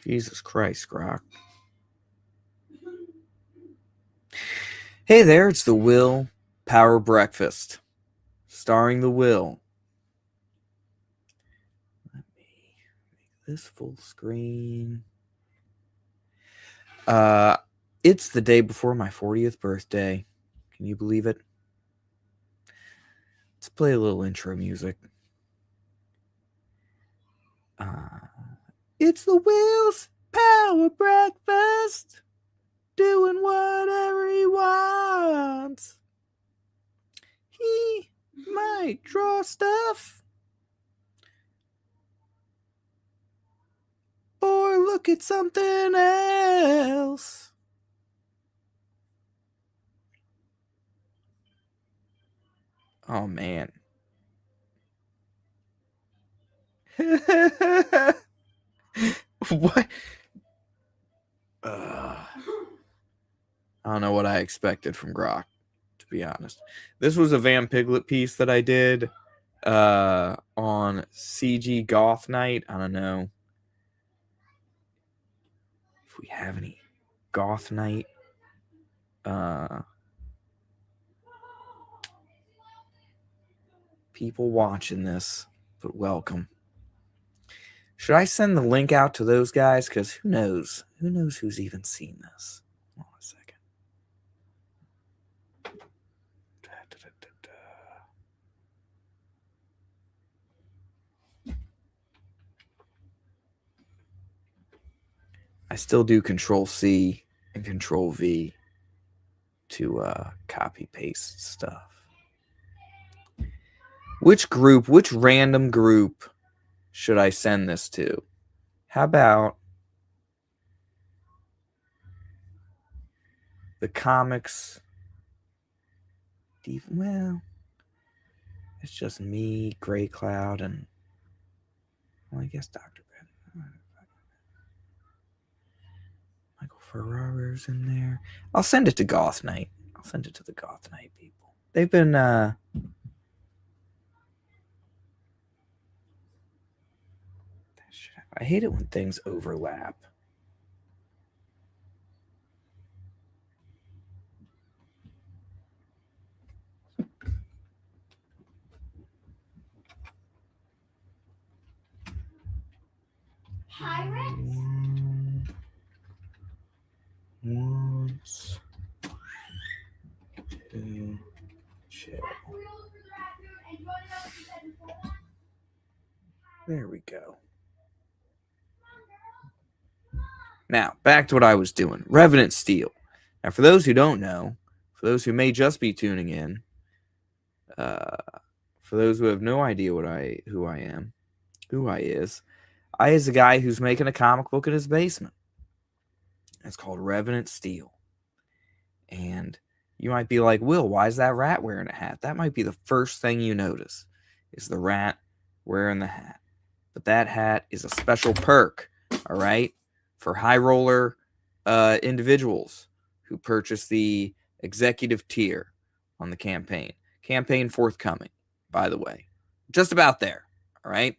Jesus Christ, Grok. Hey there, it's the Will Power Breakfast. Starring the Will. Let me make this full screen. It's the day before my 40th birthday. Can you believe it? Let's play a little intro music. It's the Will's Power Breakfast. Doing whatever he wants. He might draw stuff. Or look at something else. Oh, man. What? I don't know what I expected from Grok, to be honest. This was a Van Piglet piece that I did on CG Goth Night. I don't know if we have any Goth Night people watching this, but welcome. Should I send the link out to those guys? Because who knows? Who knows who's even seen this? Hold on a second. I still do Control-C and Control-V to copy paste stuff. Which random group should I send this to? How about the comics? Well, it's just me, Gray Cloud, and well, I guess Dr. Ben. Michael Ferrara's in there. I'll send it to Goth Night. I'll send it to the Goth Night people. They've been I hate it when things overlap. Once to chill. There we go. Now, back to what I was doing. Revenant Steel. Now, for those who don't know, for those who may just be tuning in, for those who have no idea who I am, who I is a guy who's making a comic book in his basement. It's called Revenant Steel. And you might be like, Will, why is that rat wearing a hat? That might be the first thing you notice, is the rat wearing the hat. But that hat is a special perk, all right, for high roller individuals who purchase the executive tier on the campaign. Campaign forthcoming, by the way. Just about there, all right?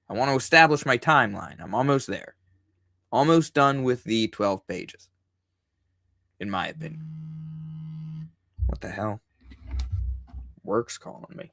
I want to establish my timeline. I'm almost there. Almost done with the 12 pages, in my opinion. What the hell? Work's calling me.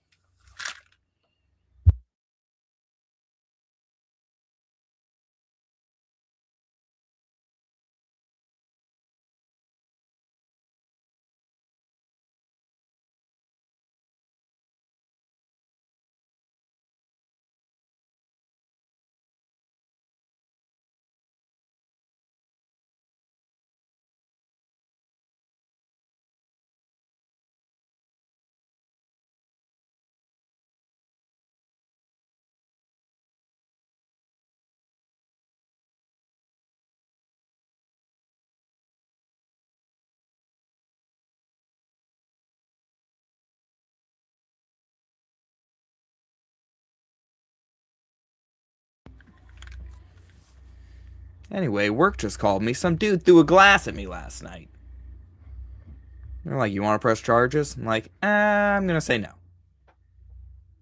Anyway, work just called me. Some dude threw a glass at me last night. They're like, you want to press charges? I'm like, I'm going to say no.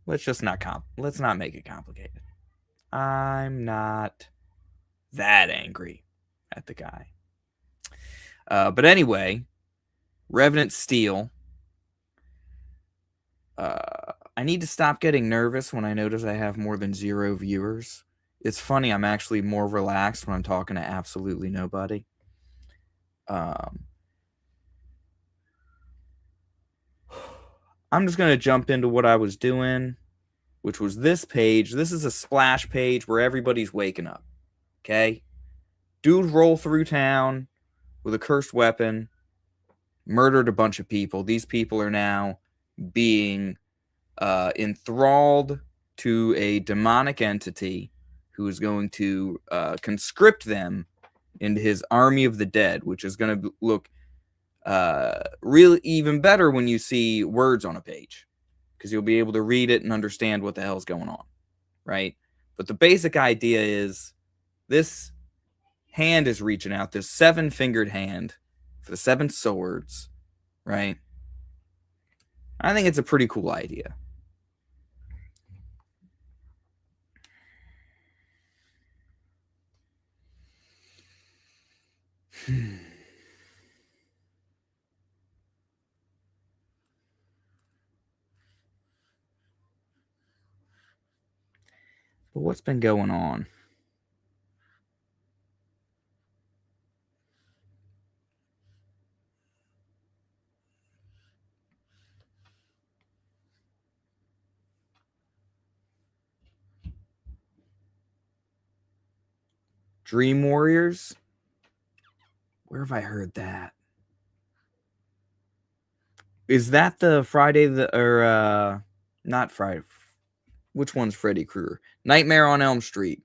Let's not make it complicated. I'm not that angry at the guy. But anyway, Revenant Steel. I need to stop getting nervous when I notice I have more than 0 viewers. It's funny, I'm actually more relaxed when I'm talking to absolutely nobody. I'm just going to jump into what I was doing, which was this page. This is a splash page where everybody's waking up. Okay? Dude roll through town with a cursed weapon, murdered a bunch of people. These people are now being enthralled to a demonic entity who is going to conscript them into his army of the dead, which is going to look really even better when you see words on a page, because you'll be able to read it and understand what the hell's going on, right? But the basic idea is this hand is reaching out, this 7-fingered hand for the 7 swords, right? I think it's a pretty cool idea. But what's been going on? Dream Warriors? Where have I heard that? Is that the Friday not Friday? Which one's Freddy Krueger? Nightmare on Elm Street.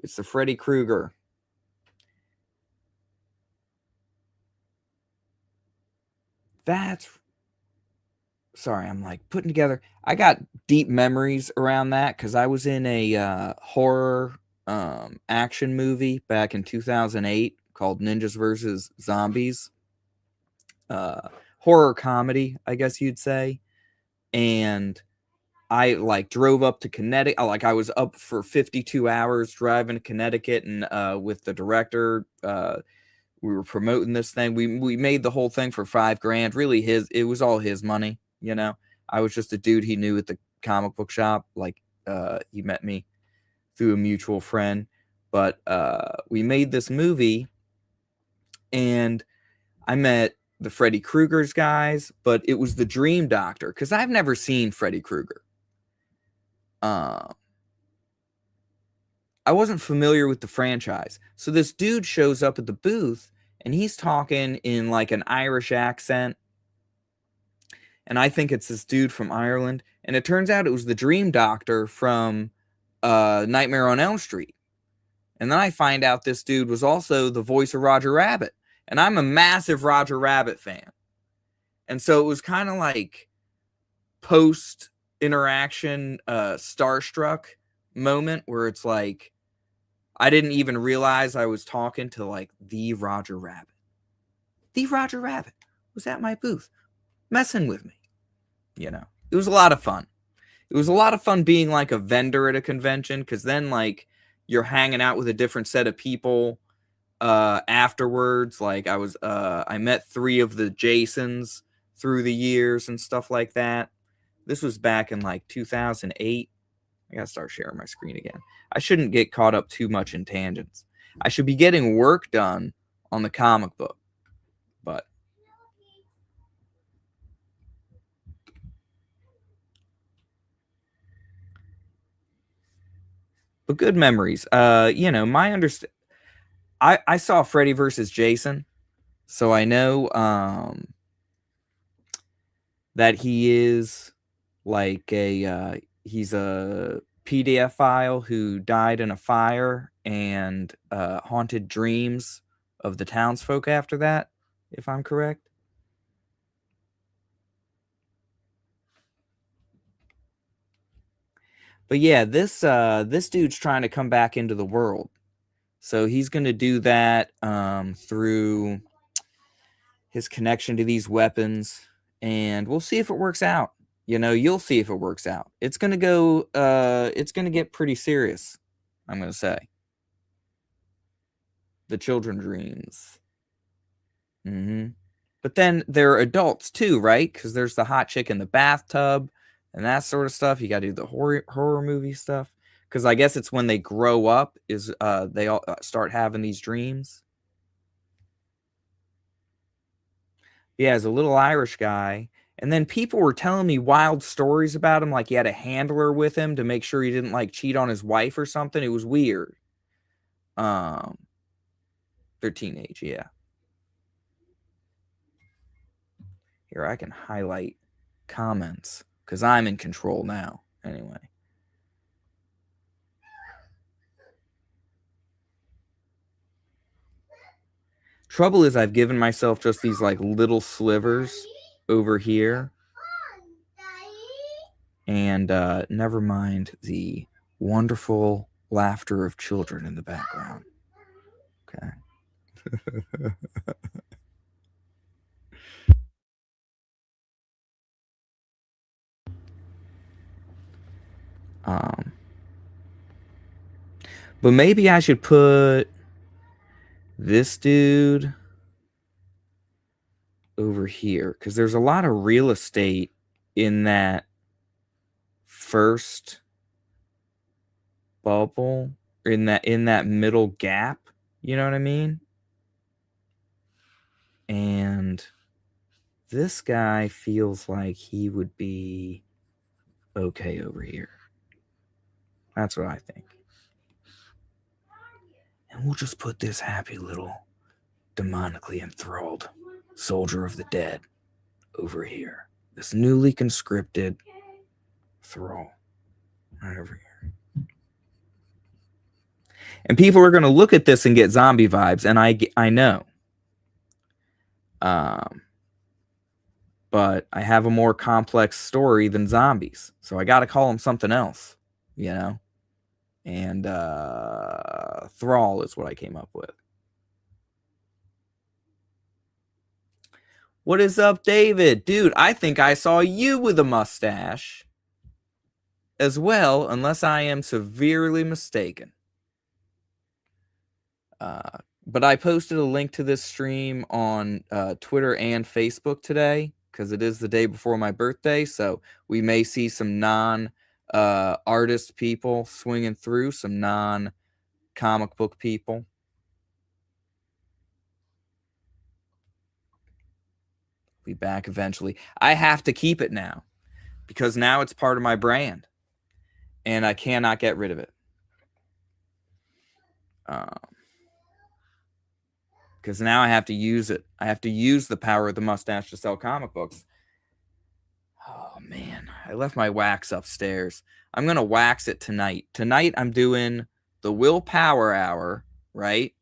It's the Freddy Krueger. Sorry, I'm like putting together. I got deep memories around that because I was in a horror action movie back in 2008 called Ninjas vs. Zombies. Horror comedy, I guess you'd say. And I like drove up to Connecticut. I was up for 52 hours driving to Connecticut, and with the director, we were promoting this thing. We made the whole thing for $5,000. Really, it was all his money. You know, I was just a dude he knew at the comic book shop. Like, he met me through a mutual friend. But we made this movie, and I met the Freddy Krueger's guys, but it was the Dream Doctor, because I've never seen Freddy Krueger. I wasn't familiar with the franchise. So this dude shows up at the booth, and he's talking in like an Irish accent. And I think it's this dude from Ireland. And it turns out it was the Dream Doctor from Nightmare on Elm Street. And then I find out this dude was also the voice of Roger Rabbit. And I'm a massive Roger Rabbit fan. And so it was kind of like post-interaction starstruck moment where it's like, I didn't even realize I was talking to like the Roger Rabbit. The Roger Rabbit was at my booth messing with me. You know, it was a lot of fun. It was a lot of fun being like a vendor at a convention, because then like you're hanging out with a different set of people afterwards. Like I met 3 of the Jasons through the years and stuff like that. This was back in like 2008. I gotta start sharing my screen again. I shouldn't get caught up too much in tangents. I should be getting work done on the comic book. But good memories. You know, I saw Freddy versus Jason, so I know that he is like he's a PDF file who died in a fire and haunted dreams of the townsfolk after that, if I'm correct. But yeah, this dude's trying to come back into the world. So he's going to do that through his connection to these weapons, and we'll see if it works out. You know, you'll see if it works out. It's going to get pretty serious, I'm going to say. The children dreams. But then they're adults too, right? Because there's the hot chick in the bathtub and that sort of stuff. You got to do the horror movie stuff. Because I guess it's when they grow up is they all start having these dreams. Yeah, as a little Irish guy. And then people were telling me wild stories about him, like he had a handler with him to make sure he didn't like cheat on his wife or something. It was weird. They're teenage, yeah. Here, I can highlight comments because I'm in control now. Anyway. Trouble is I've given myself just these like little slivers over here. And never mind the wonderful laughter of children in the background. Okay. But maybe I should put this dude over here because there's a lot of real estate in that first bubble, in that middle gap. You know what I mean? And this guy feels like he would be okay over here. That's what I think. And we'll just put this happy little demonically enthralled soldier of the dead over here. This newly conscripted thrall right over here. And people are going to look at this and get zombie vibes, and I know. But I have a more complex story than zombies, so I got to call them something else, you know? And thrall is what I came up with. What is up, David? Dude, I think I saw you with a mustache as well, unless I am severely mistaken. But I posted a link to this stream on Twitter and Facebook today because it is the day before my birthday, so we may see some non-artist people swinging through, some non-comic book people. Be back eventually. I have to keep it now because now it's part of my brand and I cannot get rid of it. Because now I have to use it. I have to use the power of the mustache to sell comic books. Oh, man. I left my wax upstairs. I'm going to wax it tonight. Tonight, I'm doing the Willpower Hour, right?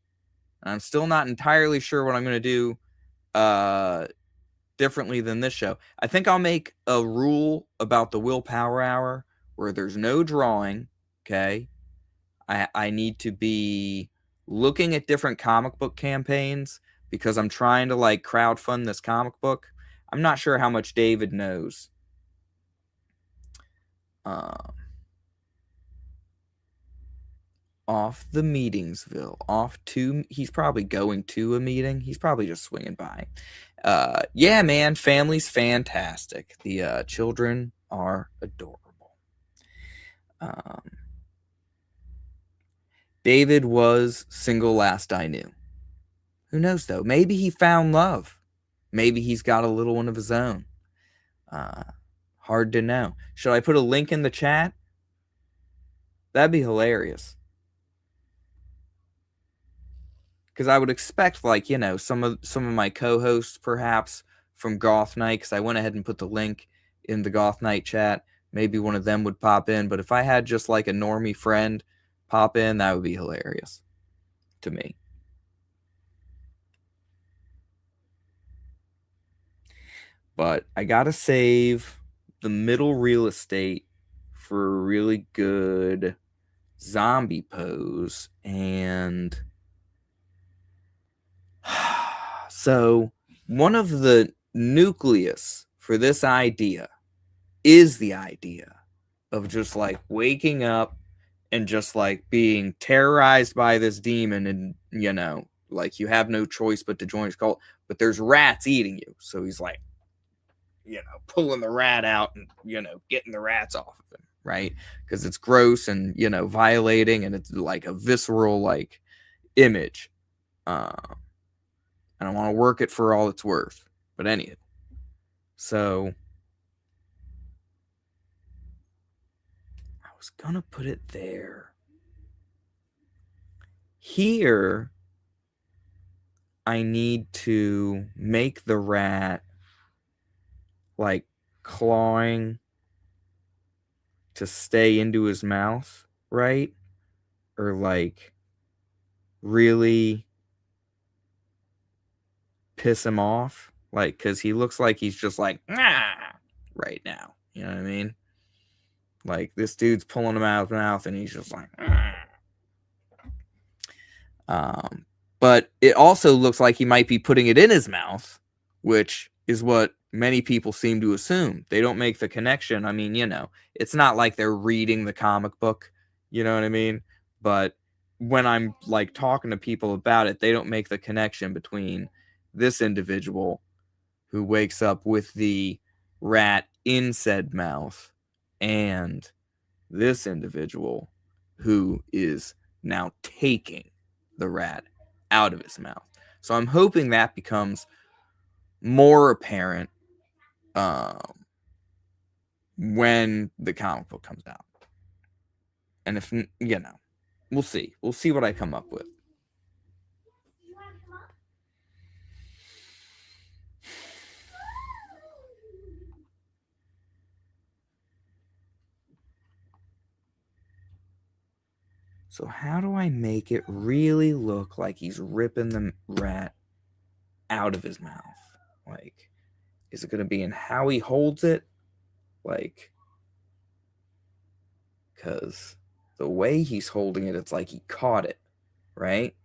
I'm still not entirely sure what I'm going to do differently than this show. I think I'll make a rule about the Willpower Hour where there's no drawing, okay? I need to be looking at different comic book campaigns because I'm trying to like crowdfund this comic book. I'm not sure how much David knows. Off the Meetingsville, he's probably going to a meeting. He's probably just swinging by. Yeah, man, family's fantastic. The children are adorable. David was single last I knew. Who knows, though? Maybe he found love. Maybe he's got a little one of his own. Hard to know. Should I put a link in the chat? That'd be hilarious. Because I would expect, like, you know, some of my co-hosts, perhaps, from Goth Night, because I went ahead and put the link in the Goth Night chat. Maybe one of them would pop in. But if I had just, like, a normie friend pop in, that would be hilarious to me. But I got to save the middle real estate for a really good zombie pose. And so one of the nucleus for this idea is the idea of just like waking up and just like being terrorized by this demon and, you know, like you have no choice but to join his cult, but there's rats eating you. So he's like, pulling the rat out and, getting the rats off of him, right? Because it's gross and, violating, and it's like a visceral, like, image. And I want to work it for all it's worth. But anyway, so I was going to put it there. Here, I need to make the rat like clawing to stay into his mouth, right? Or like really piss him off, like, because he looks like he's just like right now. You know what I mean? Like, this dude's pulling him out of his mouth and he's just like but it also looks like he might be putting it in his mouth, which is what many people seem to assume. They don't make the connection. I mean, it's not like they're reading the comic book, you know what I mean? But when I'm like talking to people about it, they don't make the connection between this individual who wakes up with the rat in said mouth and this individual who is now taking the rat out of his mouth. So I'm hoping that becomes more apparent when the comic book comes out. And if, we'll see. We'll see what I come up with. So how do I make it really look like he's ripping the rat out of his mouth? Like, is it going to be in how he holds it? Like, because the way he's holding it, it's like he caught it, right?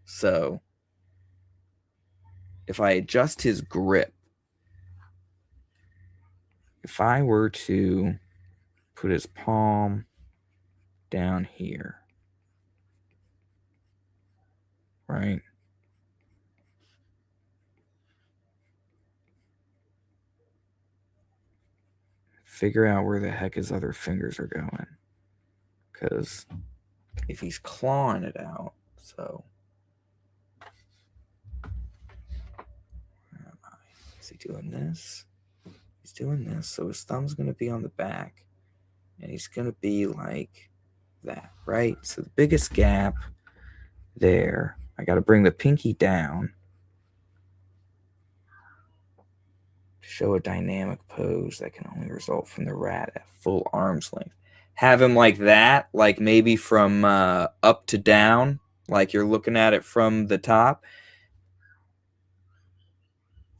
So if I adjust his grip, if I were to put his palm down here, right? Figure out where the heck his other fingers are going. Because if he's clawing it out, so where am I? Is he doing this? He's doing this. So his thumb's going to be on the back. And he's going to be like that, right? So the biggest gap there, I got to bring the pinky down to show a dynamic pose that can only result from the rat at full arm's length. Have him like that, like maybe from up to down, like you're looking at it from the top.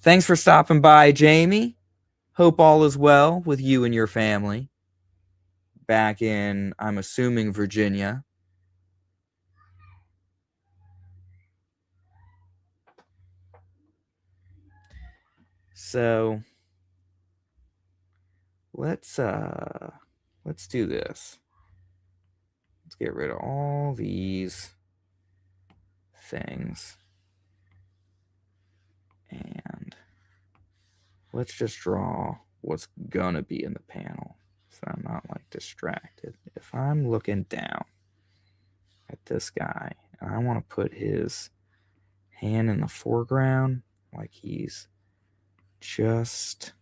Thanks for stopping by, Jamie. Hope all is well with you and your family. Back in, I'm assuming, Virginia. So let's do this. Let's get rid of all these things. And let's just draw what's gonna be in the panel so I'm not like distracted. If I'm looking down at this guy and I want to put his hand in the foreground, like he's just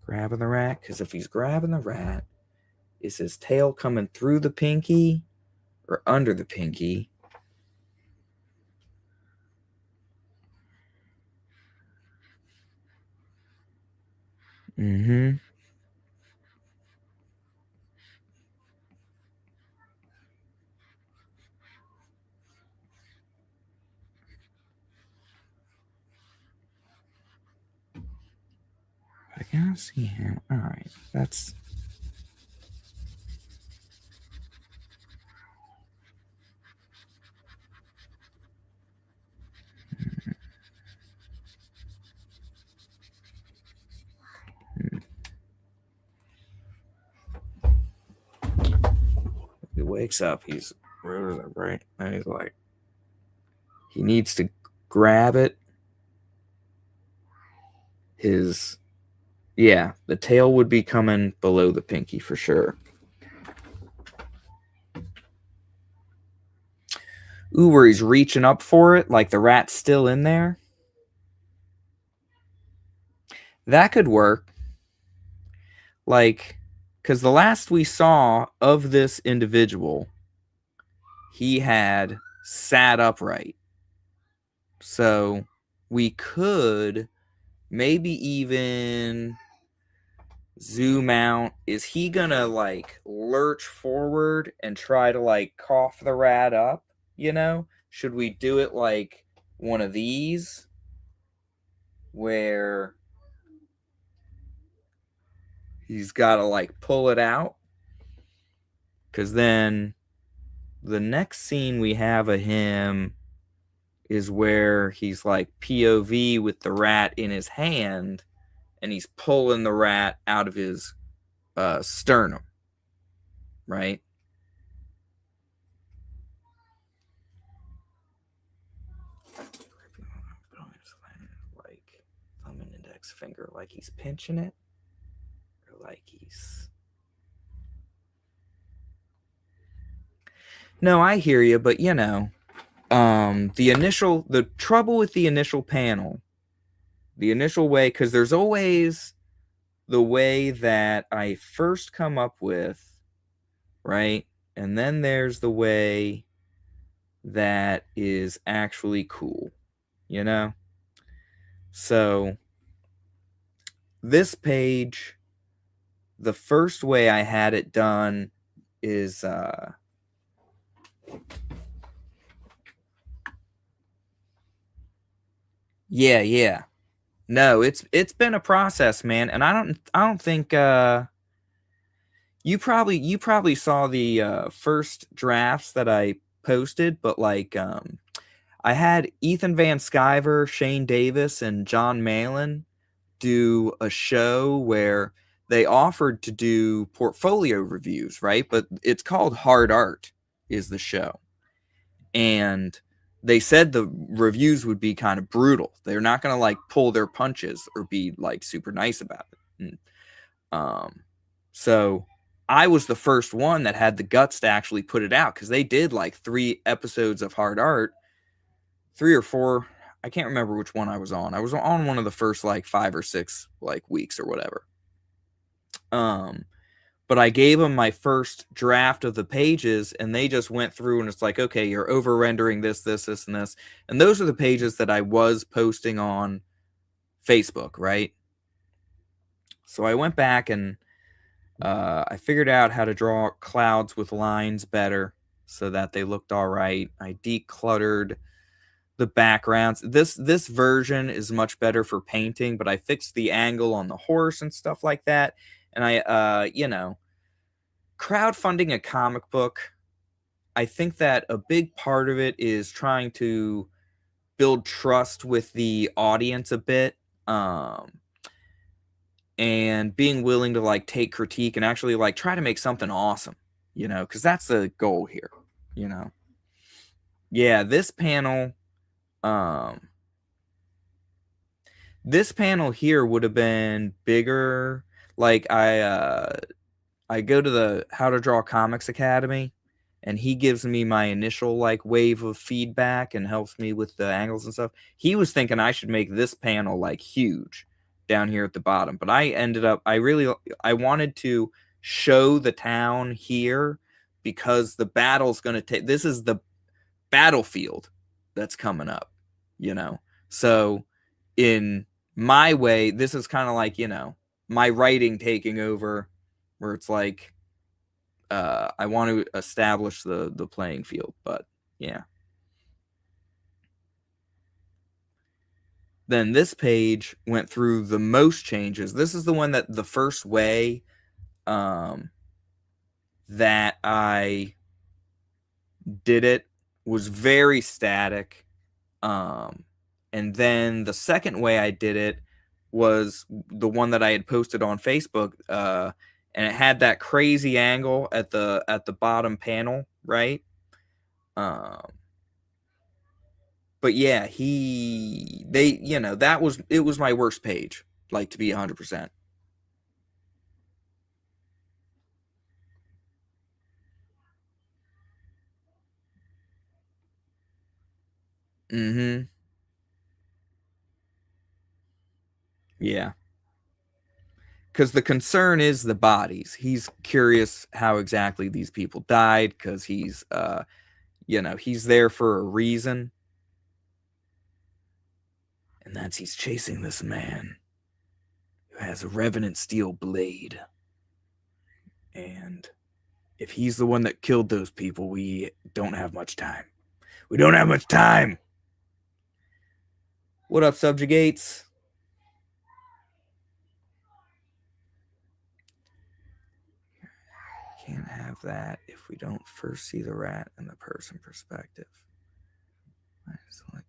grabbing the rat, because if he's grabbing the rat, is his tail coming through the pinky or under the pinky? Mm-hmm. I gotta see him. All right, that's. He wakes up, he's right, and he's like, He needs to grab it. Yeah, the tail would be coming below the pinky for sure. Ooh, where he's reaching up for it, like the rat's still in there. That could work. Like, because the last we saw of this individual, he had sat upright. So we could maybe even zoom out. Is he gonna like lurch forward and try to like cough the rat up? You know, should we do it like one of these where he's got to like pull it out? Because then the next scene we have of him is where he's like POV with the rat in his hand and he's pulling the rat out of his sternum, right? Like thumb and index finger, like he's pinching it, or like he's. No, I hear you, but you know, the trouble with the initial panel, the initial way, because there's always the way that I first come up with, right? And then there's the way that is actually cool, you know? So this page, the first way I had it done is yeah. No, it's been a process, man, and I don't think you probably saw the first drafts that I posted, but like I had Ethan Van Sciver, Shane Davis, and John Malin do a show where they offered to do portfolio reviews, right? But it's called Hard Art is the show. And they said the reviews would be kind of brutal. They're not going to like pull their punches or be like super nice about it. And, so I was the first one that had the guts to actually put it out because they did like 3 episodes of Hard Art, 3 or 4. I can't remember which one I was on. I was on one of the first like 5 or 6 like weeks or whatever. But I gave them my first draft of the pages and they just went through and it's like, okay, you're over rendering this, and this. And those are the pages that I was posting on Facebook, right? So I went back and I figured out how to draw clouds with lines better so that they looked all right. I decluttered the backgrounds. This version is much better for painting, but I fixed the angle on the horse and stuff like that. And I, crowdfunding a comic book, I think that a big part of it is trying to build trust with the audience a bit. And being willing to like take critique and actually like try to make something awesome, you know, because that's the goal here, you know. Yeah, this panel here would have been bigger. Like I go to the How to Draw Comics Academy and he gives me my initial like wave of feedback and helps me with the angles and stuff. He was thinking I should make this panel like huge down here at the bottom, but I ended up I wanted to show the town here because the battle's going to take, this is the battlefield that's coming up, you know. So in my way, this is kind of like, you know, my writing taking over where it's like I want to establish the playing field, but yeah. Then this page went through the most changes. This is the one that the first way that I did it was very static. And then the second way I did it was the one that I had posted on Facebook, and it had that crazy angle at the bottom panel, right? But yeah, it was my worst page, like, to be 100%. Mm-hmm. Yeah. Because the concern is the bodies. He's curious how exactly these people died, because he's there for a reason. And that's he's chasing this man who has a revenant steel blade. And if he's the one that killed those people, we don't have much time. We don't have much time. What up, Subjugates? Can't have that if we don't first see the rat in the person perspective. I just like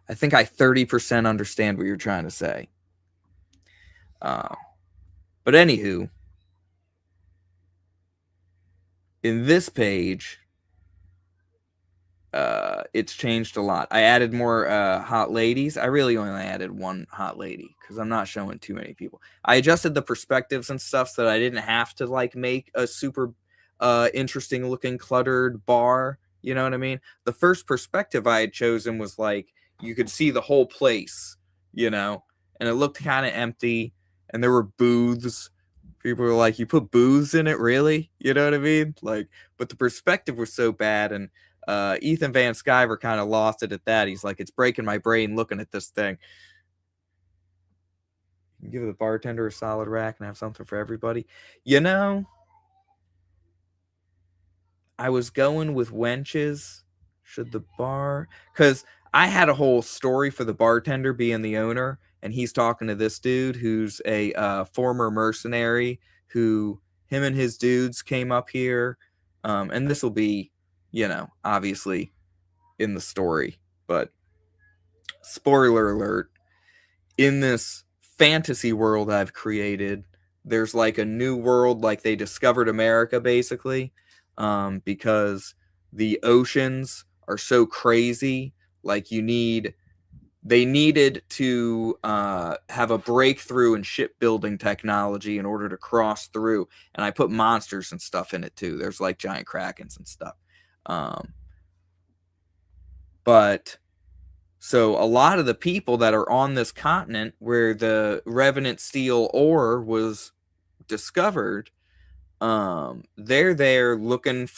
I think I 30% understand what you're trying to say. But anywho, in this page, it's changed a lot. I added more hot ladies. I really only added one hot lady because I'm not showing too many people. I adjusted the perspectives and stuff so that I didn't have to like make a super interesting looking cluttered bar. You know what I mean? The first perspective I had chosen was like you could see the whole place, and it looked kind of empty, and there were booths. People were like, "You put booths in it, really?" You know what I mean? Like, but the perspective was so bad, and Ethan Van Sciver kind of lost it at that. He's like, "It's breaking my brain looking at this thing." Give the bartender a solid rack and have something for everybody. I was going with wenches. Should the bar? Because I had a whole story for the bartender being the owner, and he's talking to this dude who's a former mercenary who him and his dudes came up here. And this will be, obviously in the story, but spoiler alert, in this fantasy world I've created, there's like a new world, like they discovered America basically, because the oceans are so crazy. Like they needed to have a breakthrough in shipbuilding technology in order to cross through. And I put monsters and stuff in it too. There's like giant krakens and stuff. But so a lot of the people that are on this continent where the Revenant steel ore was discovered, they're there looking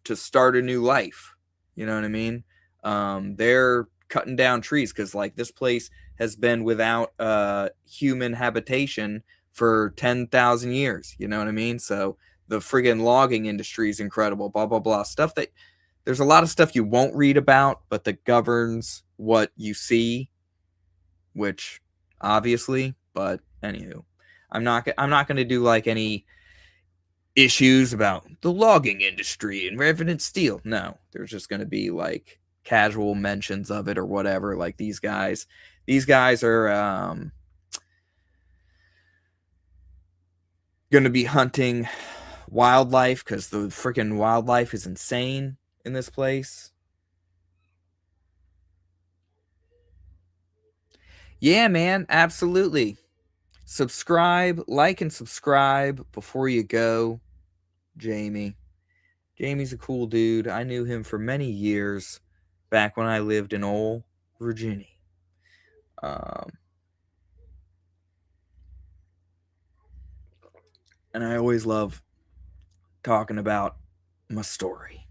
to start a new life. You know what I mean? They're cutting down trees because like this place has been without human habitation for 10,000 years. You know what I mean? So the friggin' logging industry is incredible. Blah blah blah stuff that there's a lot of stuff you won't read about, but that governs what you see, which obviously, but anywho, I'm not going to do like any issues about the logging industry and Revenant Steel. No, there's just going to be like casual mentions of it or whatever. Like these guys are going to be hunting wildlife because the freaking wildlife is insane in this place. Yeah, man, absolutely. Subscribe, like, and subscribe before you go, Jamie. Jamie's a cool dude. I knew him for many years back when I lived in old Virginia. And I always love talking about my story.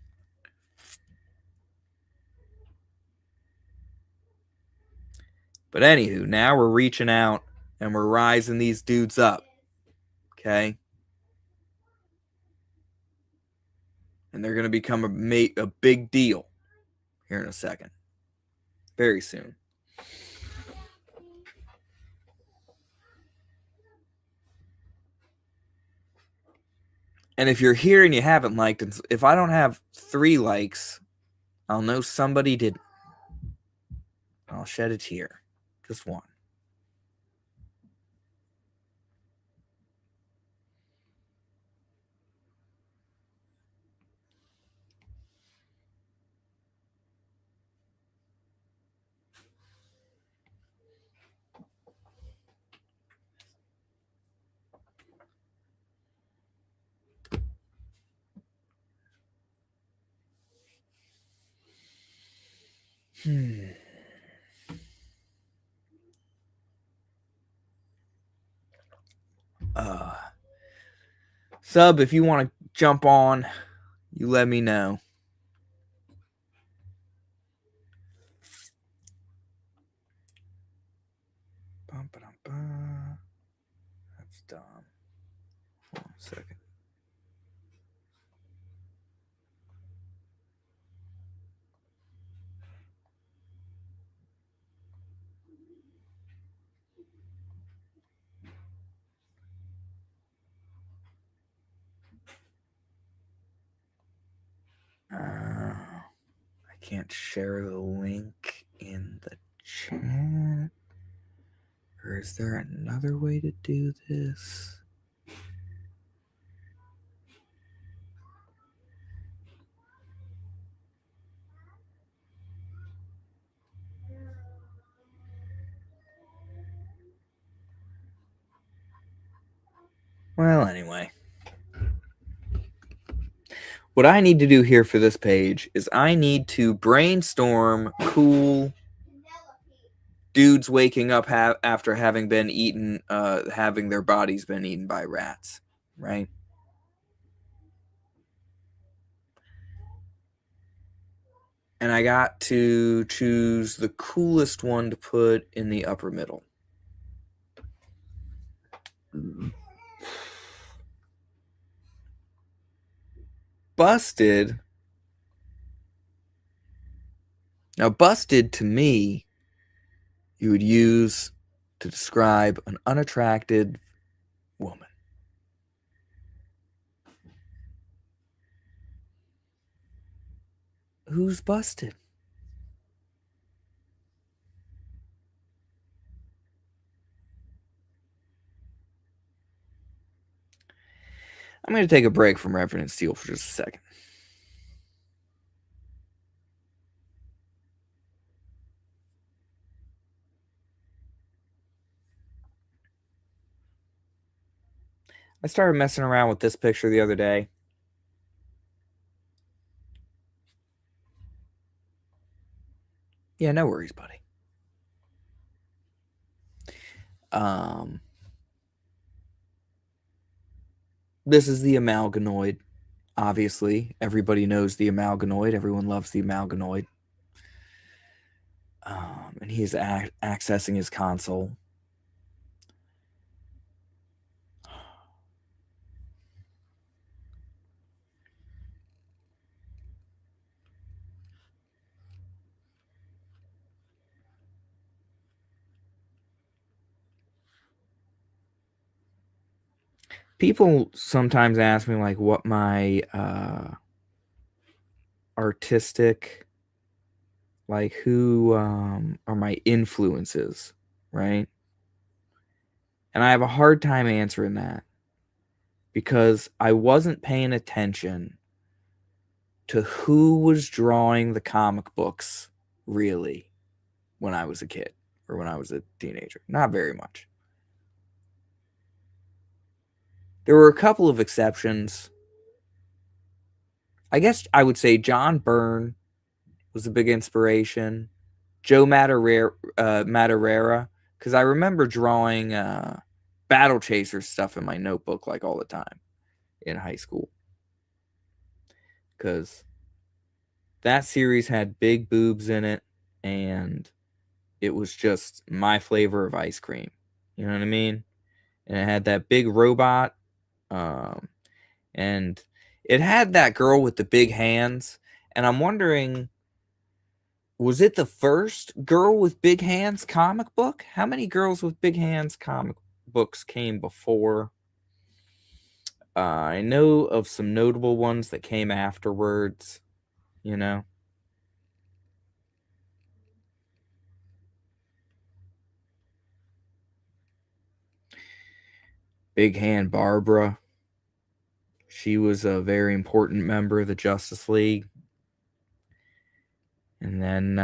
But anywho, now we're reaching out and we're rising these dudes up. Okay? And they're going to become a big deal here in a second. Very soon. And if you're here and you haven't liked, and if I don't have 3 likes, I'll know somebody did. I'll shed a tear. Just one. Sub, if you want to jump on, you let me know. That's dumb. Hold on a second. I can't share the link in the chat. Or is there another way to do this? Well, anyway. What I need to do here for this page is I need to brainstorm cool dudes waking up after having been eaten, having their bodies been eaten by rats, right? And I got to choose the coolest one to put in the upper middle. Busted. Now, busted to me, you would use to describe an unattracted woman. Who's busted? I'm going to take a break from Revenant Steel for just a second. I started messing around with this picture the other day. Yeah, no worries, buddy. This is the Amalganoid. Obviously, everybody knows the Amalganoid. Everyone loves the Amalganoid. And he's accessing his console. People sometimes ask me like what my artistic, like who are my influences, right? And I have a hard time answering that because I wasn't paying attention to who was drawing the comic books really when I was a kid or when I was a teenager. Not very much. There were a couple of exceptions. I guess I would say John Byrne was a big inspiration. Joe Madureira, because I remember drawing Battle Chaser stuff in my notebook like all the time in high school. Because that series had big boobs in it, and it was just my flavor of ice cream. You know what I mean? And it had that big robot, and it had that girl with the big hands. And I'm wondering, was it the first Girl with Big Hands comic book? How many Girls with Big Hands comic books came before? I know of some notable ones that came afterwards, you know. Big Hand Barbara. She was a very important member of the Justice League. And then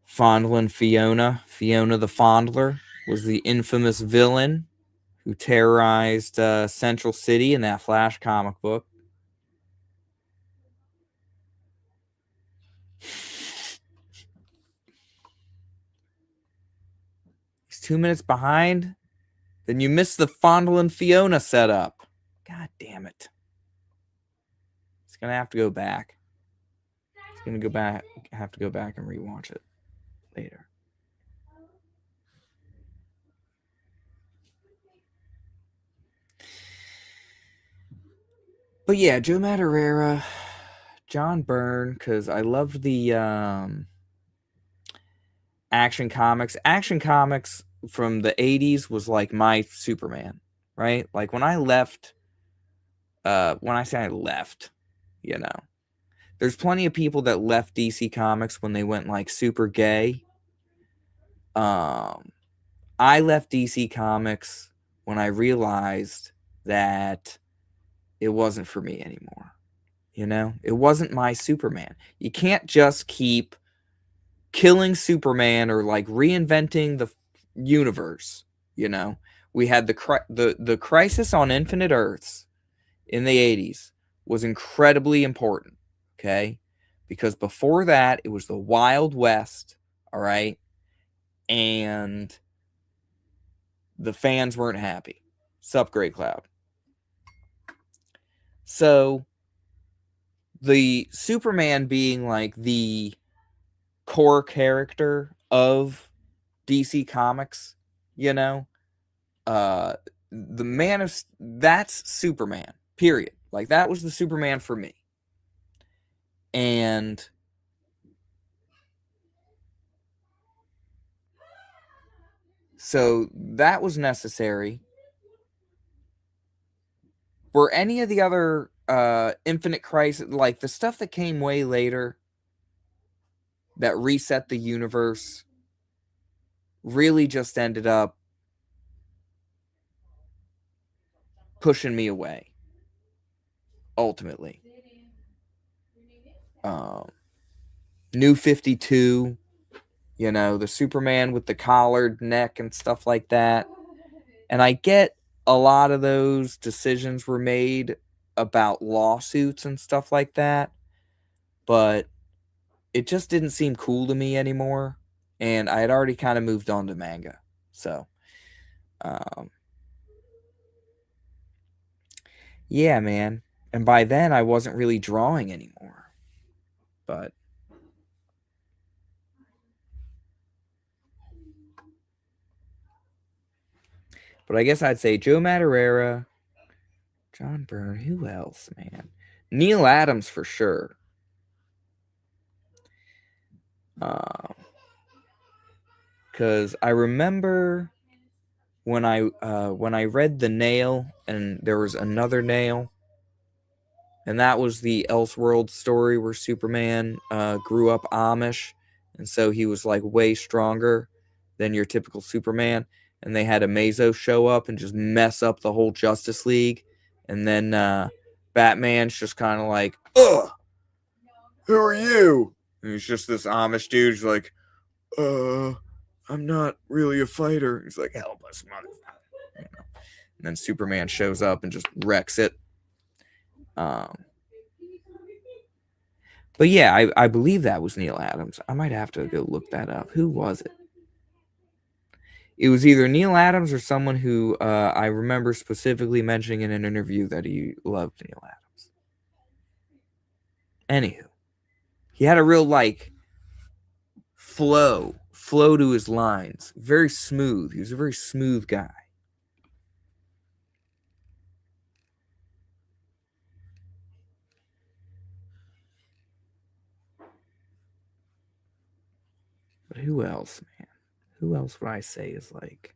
Fondlin' Fiona the Fondler, was the infamous villain who terrorized Central City in that Flash comic book. 2 minutes behind, then you missed the Fondle and Fiona setup. God damn it. It's going to have to go back. It's going to have to go back and rewatch it later. But yeah, Joe Madureira, John Byrne, because I loved the Action Comics. Action Comics from the 80s was like my Superman, right? Like when I left, when I say I left, you know, there's plenty of people that left DC Comics when they went like super gay. I left DC Comics when I realized that it wasn't for me anymore. You know, it wasn't my Superman. You can't just keep killing Superman or like reinventing the universe. You know, we had the Crisis on Infinite Earths in the 80s was incredibly important. Okay, because before that it was the Wild West. All right, and the fans weren't happy. Sup, Great Cloud. So the Superman being like the core character of DC Comics, you know, the Man of that's Superman, period. Like that was the Superman for me. And so that was necessary. Were any of the other Infinite Crisis, like the stuff that came way later that reset the universe, really just ended up pushing me away, ultimately. New 52, you know, the Superman with the collared neck and stuff like that. And I get a lot of those decisions were made about lawsuits and stuff like that, but it just didn't seem cool to me anymore. And I had already kind of moved on to manga. So, yeah, man. And by then I wasn't really drawing anymore. But I guess I'd say Joe Madureira, John Byrne, who else, man? Neil Adams for sure. Because I remember when I read The Nail, and there was another Nail, and that was the Elseworld story where Superman grew up Amish, and so he was like way stronger than your typical Superman. And they had Amazo show up and just mess up the whole Justice League, and then Batman's just kind of like, "Ugh, who are you?" And he's just this Amish dude. He's like, I'm not really a fighter. He's like, "Help us, motherfucker." You know? And then Superman shows up and just wrecks it. But yeah, I believe that was Neil Adams. I might have to go look that up. Who was it? It was either Neil Adams or someone who I remember specifically mentioning in an interview that he loved Neil Adams. Anywho, he had a real like flow to his lines. Very smooth. He was a very smooth guy. But who else, man? Who else would I say is like,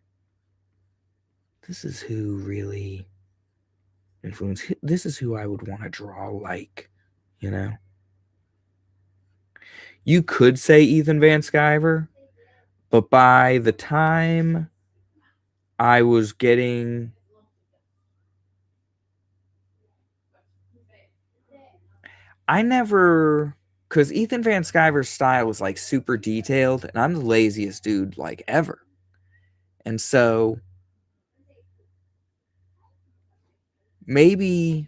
this is who really influenced, this is who I would want to draw like, you know? You could say Ethan Van Sciver, but by the time I was getting, I never, because Ethan Van Sciver's style was like super detailed, and I'm the laziest dude like ever. And so maybe,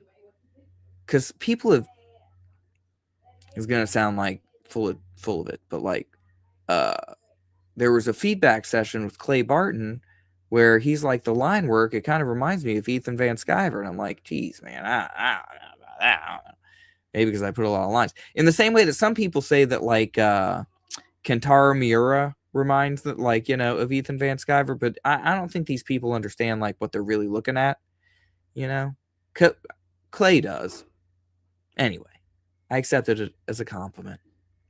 because people have, it's gonna sound like full of it, but like there was a feedback session with Clay Barton where he's like, the line work, it kind of reminds me of Ethan Van Sciver. And I'm like, geez, man, I don't know about that. I don't know. Maybe because I put a lot of lines. In the same way that some people say that, like, Kentaro Miura reminds that, like, you know, of Ethan Van Sciver, but I don't think these people understand, like, what they're really looking at, you know? Clay does. Anyway, I accepted it as a compliment,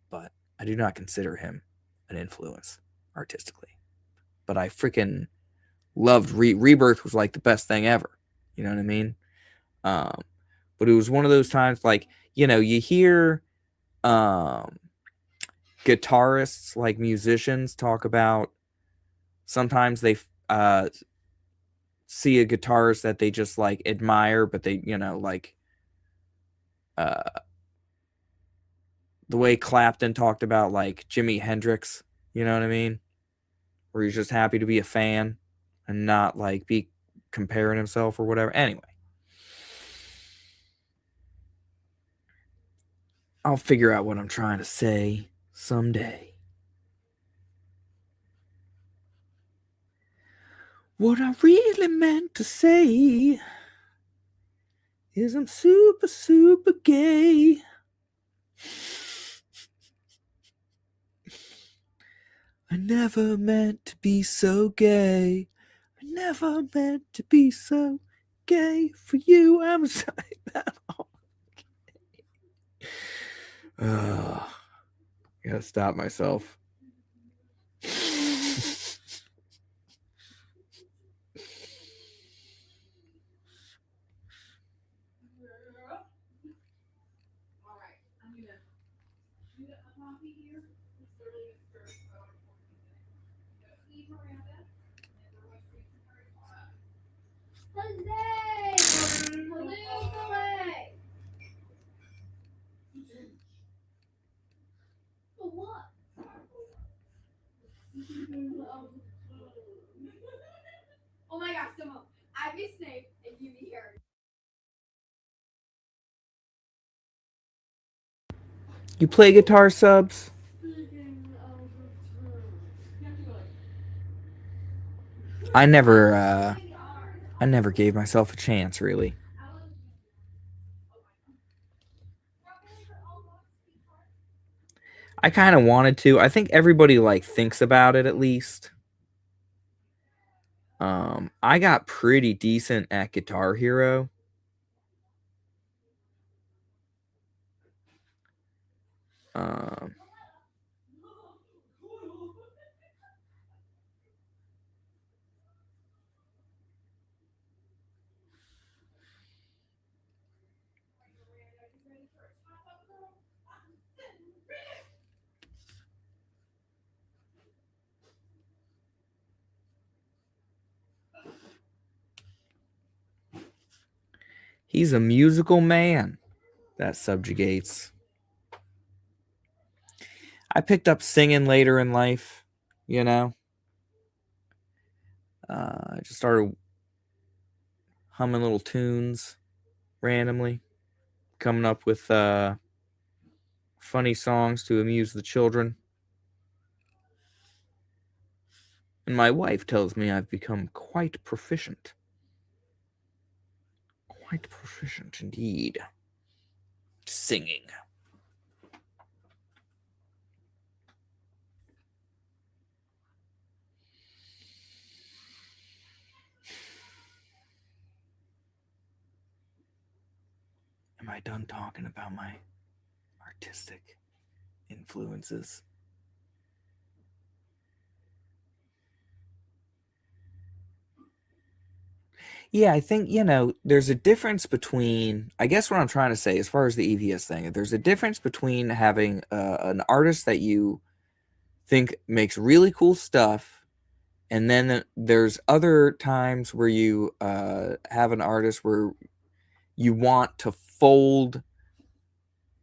but I do not consider him an influence artistically. But I freaking loved Rebirth was like the best thing ever. You know what I mean? But it was one of those times, like, you know, you hear guitarists, like musicians, talk about sometimes they see a guitarist that they just like admire, but they, you know, like the way Clapton talked about like Jimi Hendrix, you know what I mean? Where he's just happy to be a fan and not like be comparing himself or whatever. Anyway, I'll figure out what I'm trying to say someday. What I really meant to say is I'm super, super gay. I never meant to be so gay. I never meant to be so gay. For you, I'm sorry about all. I gotta stop myself. Oh my gosh, Simone, I be Snape and you be Harry. You play guitar, Subs? I never gave myself a chance, really. I kind of wanted to. I think everybody like thinks about it at least. I got pretty decent at Guitar Hero. He's a musical man that subjugates. I picked up singing later in life, you know. I just started humming little tunes randomly, coming up with funny songs to amuse the children. And my wife tells me I've become quite proficient. Quite proficient indeed. Singing. Am I done talking about my artistic influences? Yeah, I think, you know, there's a difference between, I guess what I'm trying to say as far as the EVS thing, there's a difference between having an artist that you think makes really cool stuff, and then there's other times where you have an artist where you want to fold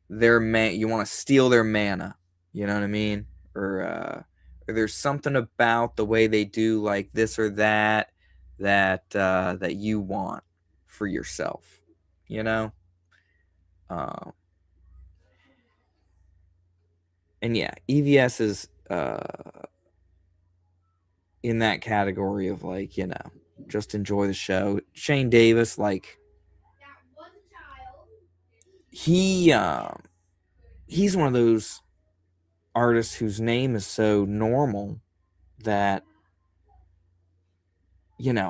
you want to steal their mana, you know what I mean? Or there's something about the way they do like this or that that you want for yourself, you know? And yeah, EVS is in that category of like, just enjoy the show. Shane Davis, like he's one of those artists whose name is so normal that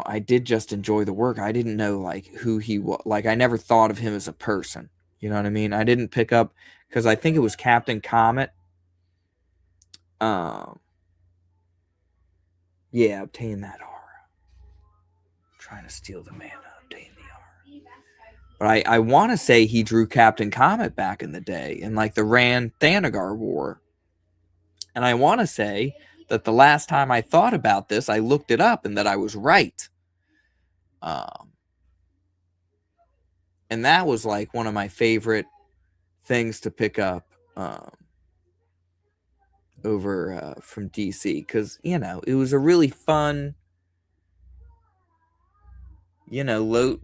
I did just enjoy the work. I didn't know like who he was. Like I never thought of him as a person. You know what I mean? I didn't pick up because I think it was Captain Comet. Yeah, obtain that aura. Trying to steal the mana, obtain the aura. But I want to say he drew Captain Comet back in the day in like the Rand Thanagar War. And I want to say that the last time I thought about this, I looked it up and that I was right. And that was like one of my favorite things to pick up over from DC because, it was a really fun, low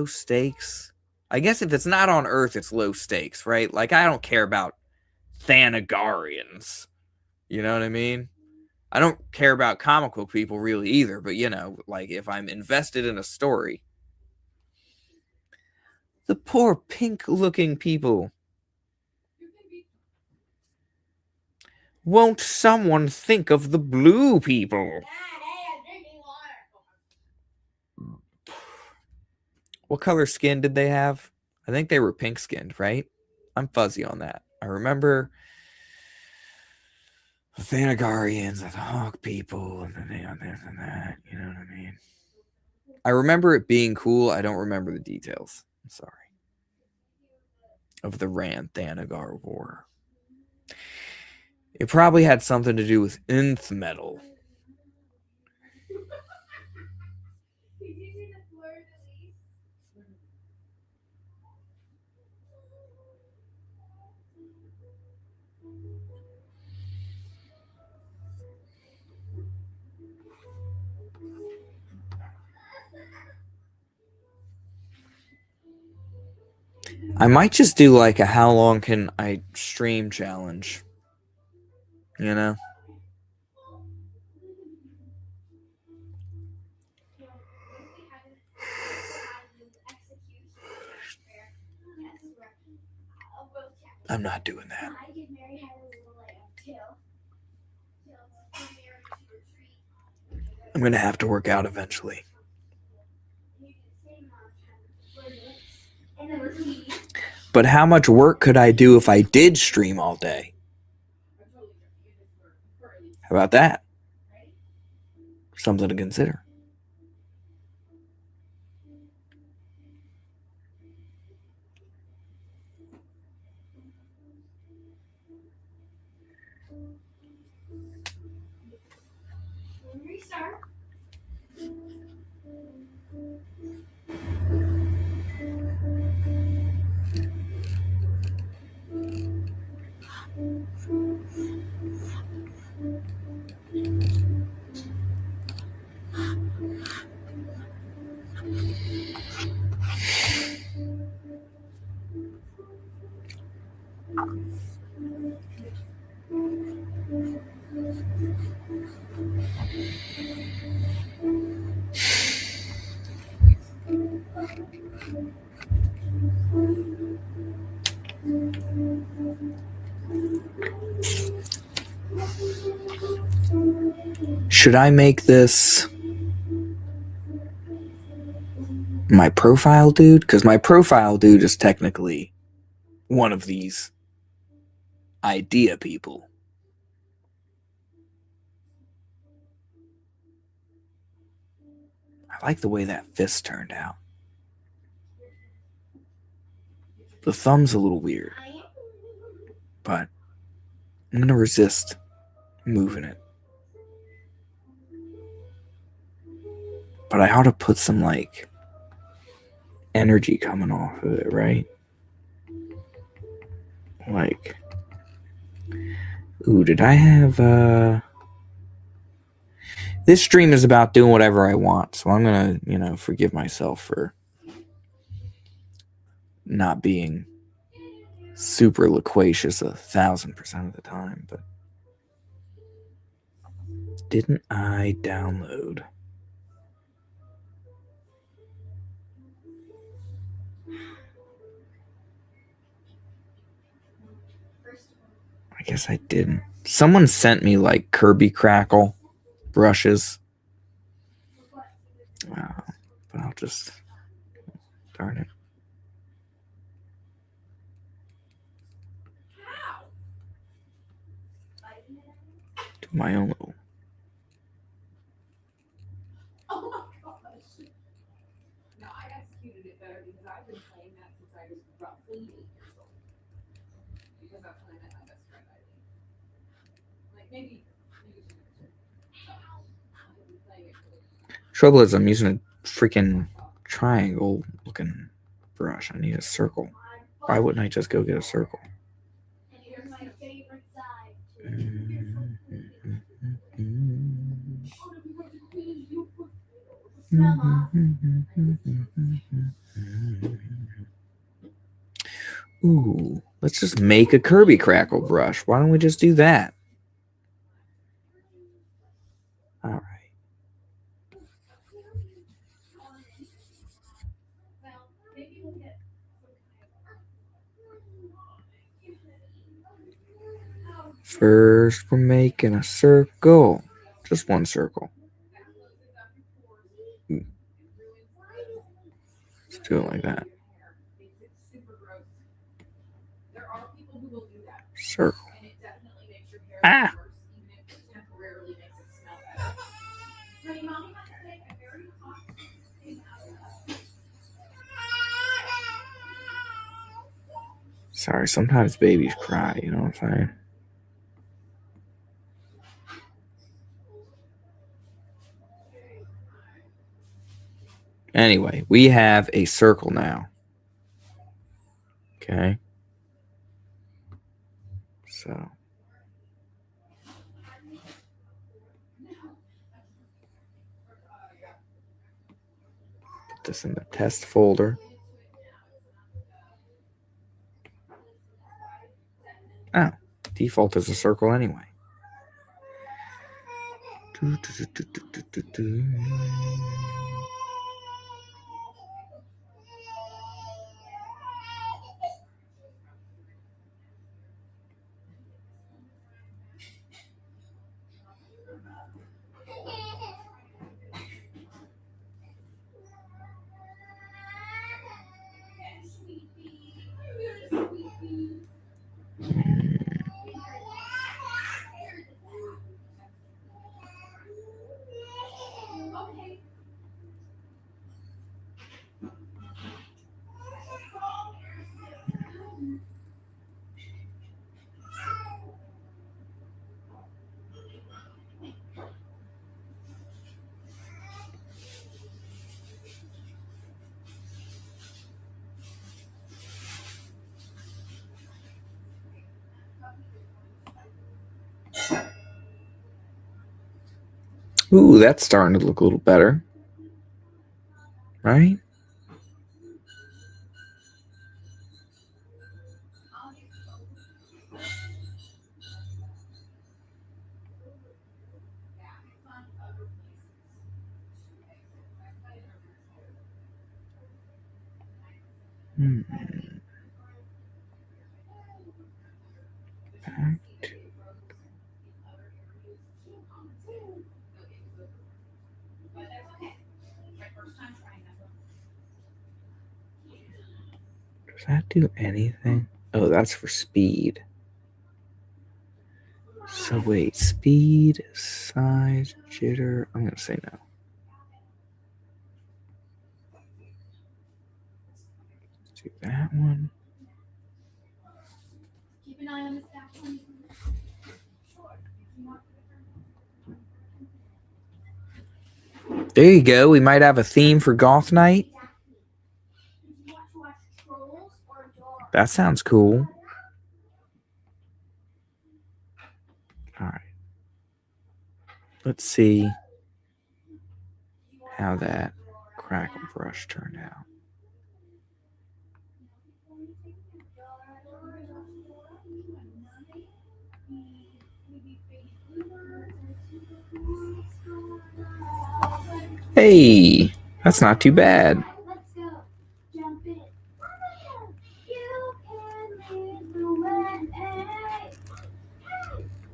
stakes. I guess if it's not on Earth, it's low stakes, right? Like, I don't care about Thanagarians. You know what I mean? I don't care about comic book people really either, but, like, if I'm invested in a story. The poor pink-looking people. Won't someone think of the blue people? What color skin did they have? I think they were pink-skinned, right? I'm fuzzy on that. I remember the Thanagarians, the Hawk people, and then they on this and that. You know what I mean? I remember it being cool. I don't remember the details. I'm sorry. Of the Rand Thanagar War. It probably had something to do with nth metal. I might just do like a how long can I stream challenge. I'm not doing that. I'm going to have to work out eventually. But how much work could I do if I did stream all day? How about that? Something to consider. Should I make this my profile dude? Because my profile dude is technically one of these idea people. I like the way that fist turned out. The thumb's a little weird, but I'm going to resist moving it. But I ought to put some, like, energy coming off of it, right? Like, ooh, did I have, this stream is about doing whatever I want, so I'm going to, forgive myself for not being super loquacious 1,000% of the time, but didn't I download? I guess I didn't. Someone sent me like Kirby Crackle brushes. But I'll just, darn it. Do my own little. Oh my gosh. No, I executed it better because I've been playing that since I was roughly 8 years old. Because that's when I met my best friend, I think. Like maybe 2 years ago. I've been playing it for Trouble is, I'm using a freaking triangle looking brush. I need a circle. Why wouldn't I just go get a circle? And here's my favorite side. Ooh, let's just make a Kirby Crackle brush. Why don't we just do that? All right. First, we're making a circle. Just one circle. Let's do it like that. Circle. Ah! Sorry, sometimes babies cry, you know what I'm saying? Anyway, we have a circle now. Okay. So. Put this in the test folder. Oh, default is a circle anyway. Ooh, that's starting to look a little better. Right? Does that do anything? Oh, that's for speed. So wait, speed, size, jitter. I'm gonna say no. Let's do that one. Keep an eye on this back one. There you go. We might have a theme for Goth Night. That sounds cool. All right. Let's see how that crackle brush turned out. Hey, that's not too bad. Let's go. Jump in. You can lead the way. Hey,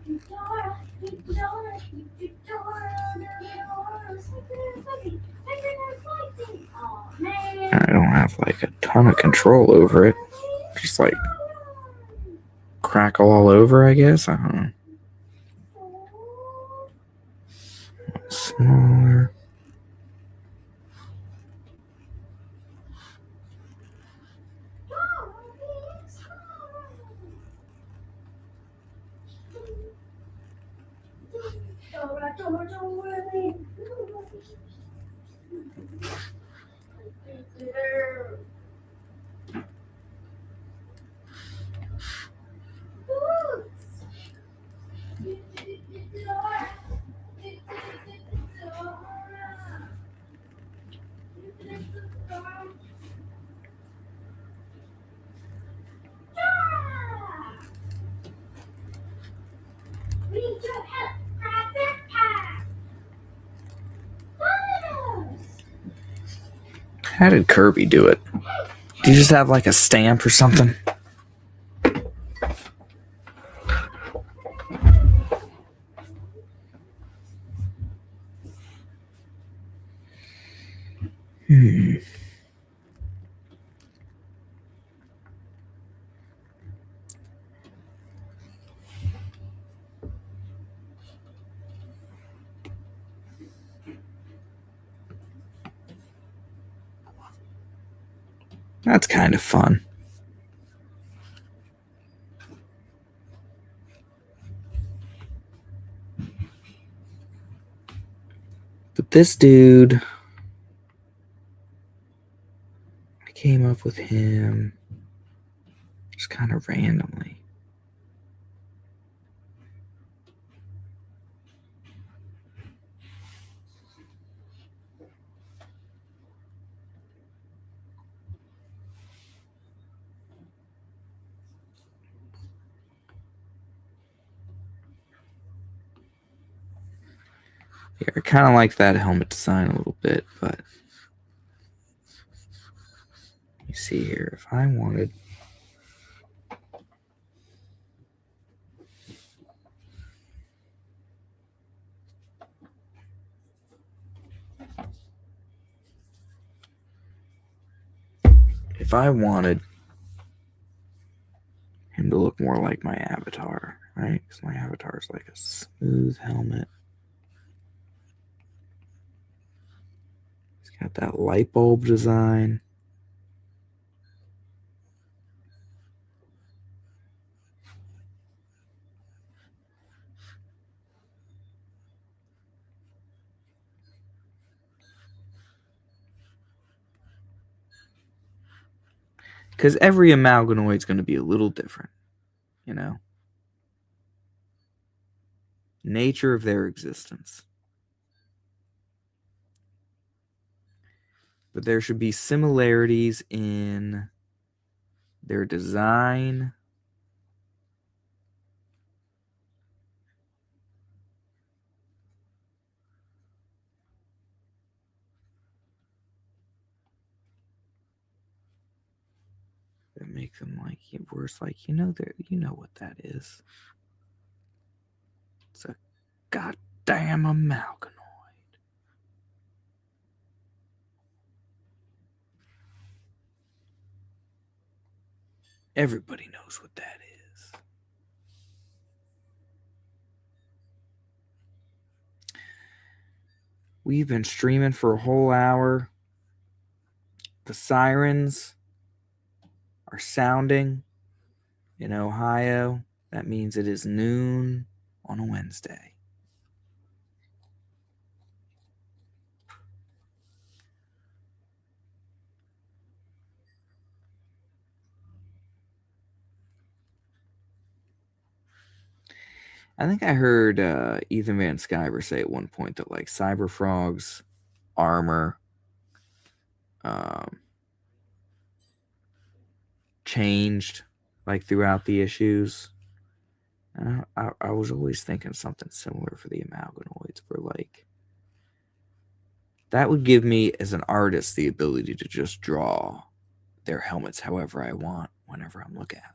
Eudora, Eudora, oh, man. I don't have like a ton of control over it. Just like crackle all over, I guess. I don't know. Smaller. We need your help. Grab backpack. How did Kirby do it? Do you just have like a stamp or something? That's kind of fun. But this dude, I came up with him just kind of randomly. Yeah, I kind of like that helmet design a little bit, but you see here, if I wanted, him to look more like my avatar, right? Because my avatar is like a smooth helmet. He's got that light bulb design. Because every Amalganoid is going to be a little different, you know? Nature of their existence. But there should be similarities in their design. That make them like worse. Like, you know what that is. It's a goddamn Amalganoid. Everybody knows what that is. We've been streaming for a whole hour. The sirens are sounding in Ohio. That means it is noon on a Wednesday. I think I heard Ethan Van Sciver say at one point that like Cyberfrog's armor changed like throughout the issues. I was always thinking something similar for the Amalganoids, where like that would give me, as an artist, the ability to just draw their helmets however I want, whenever I'm looking at them,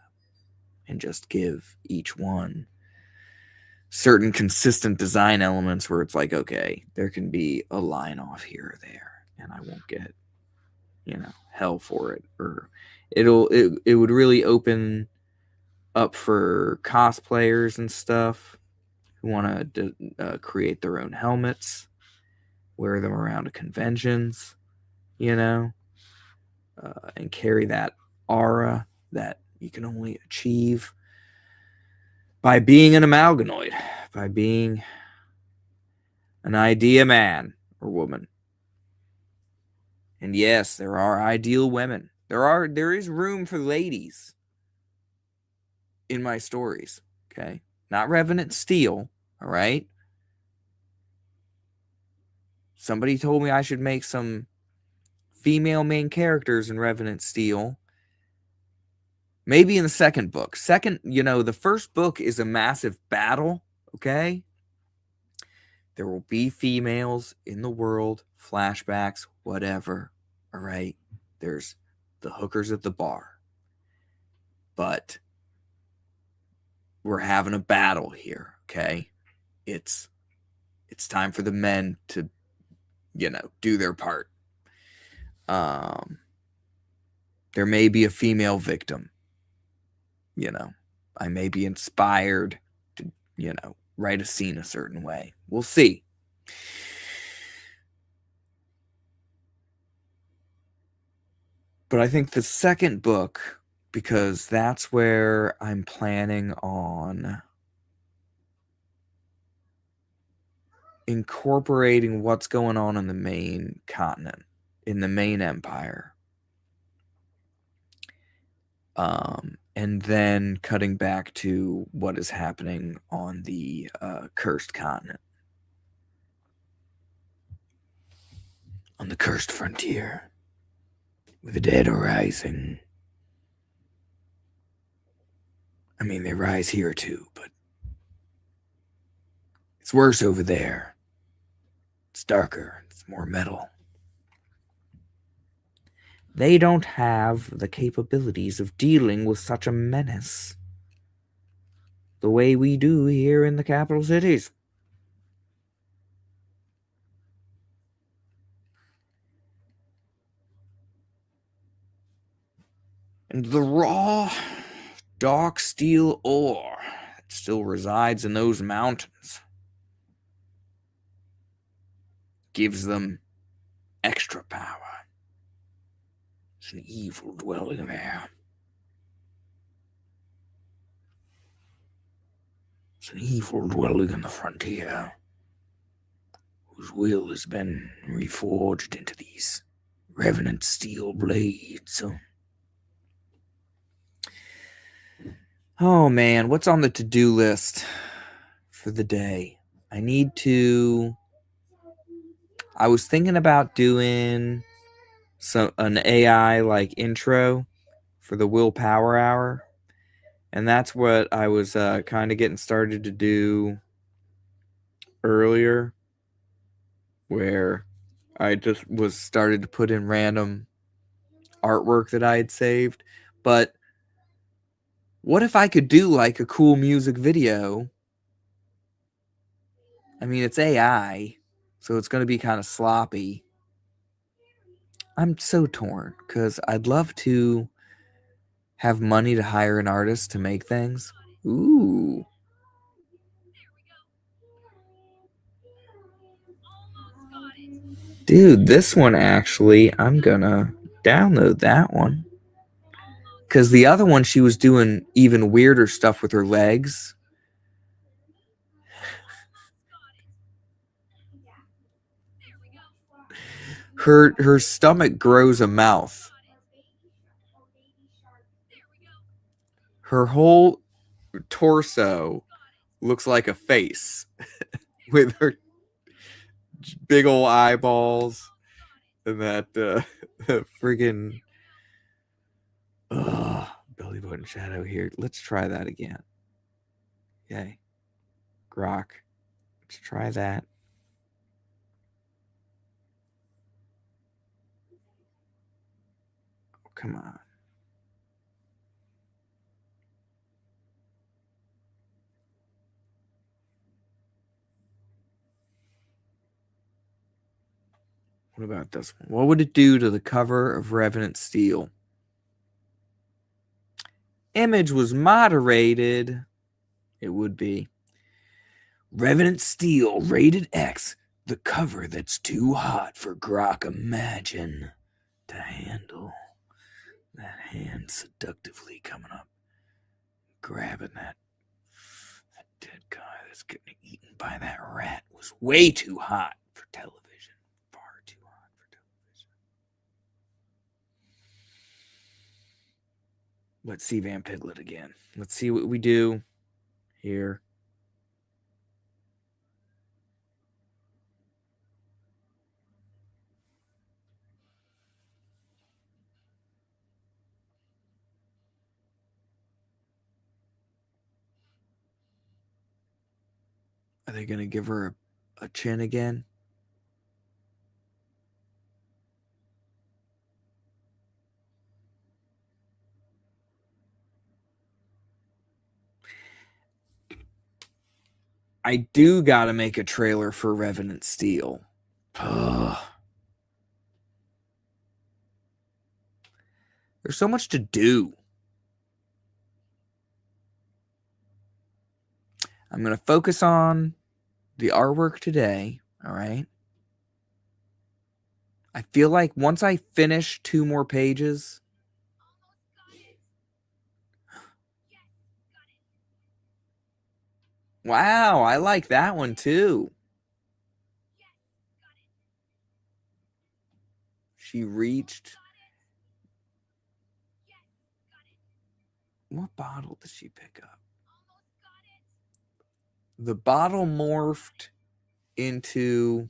and just give each one certain consistent design elements where it's like, okay, there can be a line off here or there, and I won't get, hell for it. Or it would really open up for cosplayers and stuff who want to create their own helmets, wear them around to conventions, and carry that aura that you can only achieve by being an amalganoid, by being an idea man or woman. And yes, there are ideal women. There is room for ladies in my stories, okay? Not Revenant Steel, all right? Somebody told me I should make some female main characters in Revenant Steel. Maybe in the second book. The first book is a massive battle, okay? There will be females in the world, flashbacks, whatever, all right? There's the hookers at the bar. But we're having a battle here, okay? It's time for the men to, do their part. There may be a female victim. I may be inspired to, write a scene a certain way. We'll see. But I think the second book, because that's where I'm planning on incorporating what's going on in the main continent, in the main empire. And then cutting back to what is happening on the cursed continent. On the cursed frontier. With the dead rising. I mean, they rise here too, but it's worse over there. It's darker. It's more metal. They don't have the capabilities of dealing with such a menace the way we do here in the capital cities. And the raw, dark steel ore that still resides in those mountains gives them extra power. It's an evil dwelling there. It's an evil dwelling on the frontier, whose will has been reforged into these revenant steel blades. Oh man, what's on the to-do list for the day? I was thinking about doing an AI like intro for the Willpower Hour. And that's what I was kind of getting started to do earlier, where I just was started to put in random artwork that I had saved. But what if I could do like a cool music video? I mean, it's AI, so it's going to be kind of sloppy. I'm so torn because I'd love to have money to hire an artist to make things. Ooh. Dude, this one actually, I'm gonna download that one. Because the other one, she was doing even weirder stuff with her legs. Her stomach grows a mouth. Her whole torso looks like a face with her big old eyeballs and that friggin' belly button shadow here. Let's try that again. Okay. Grok. Let's try that. come on. What about this one? What would it do to the cover of Revenant Steel? Image was moderated. It would be Revenant Steel, rated X. The cover that's too hot for Grok Imagine to handle. That hand seductively coming up, grabbing that dead guy that's getting eaten by that rat was way too hot for television. Far too hot for television. Let's see Van Piglet again. Let's see what we do here. Are they going to give her a chin again? I do got to make a trailer for Revenant Steel. Ugh. There's so much to do. I'm going to focus on the artwork today, all right? I feel like once I finish 2 more pages... Wow, I like that one too. She reached... What bottle did she pick up? The bottle morphed into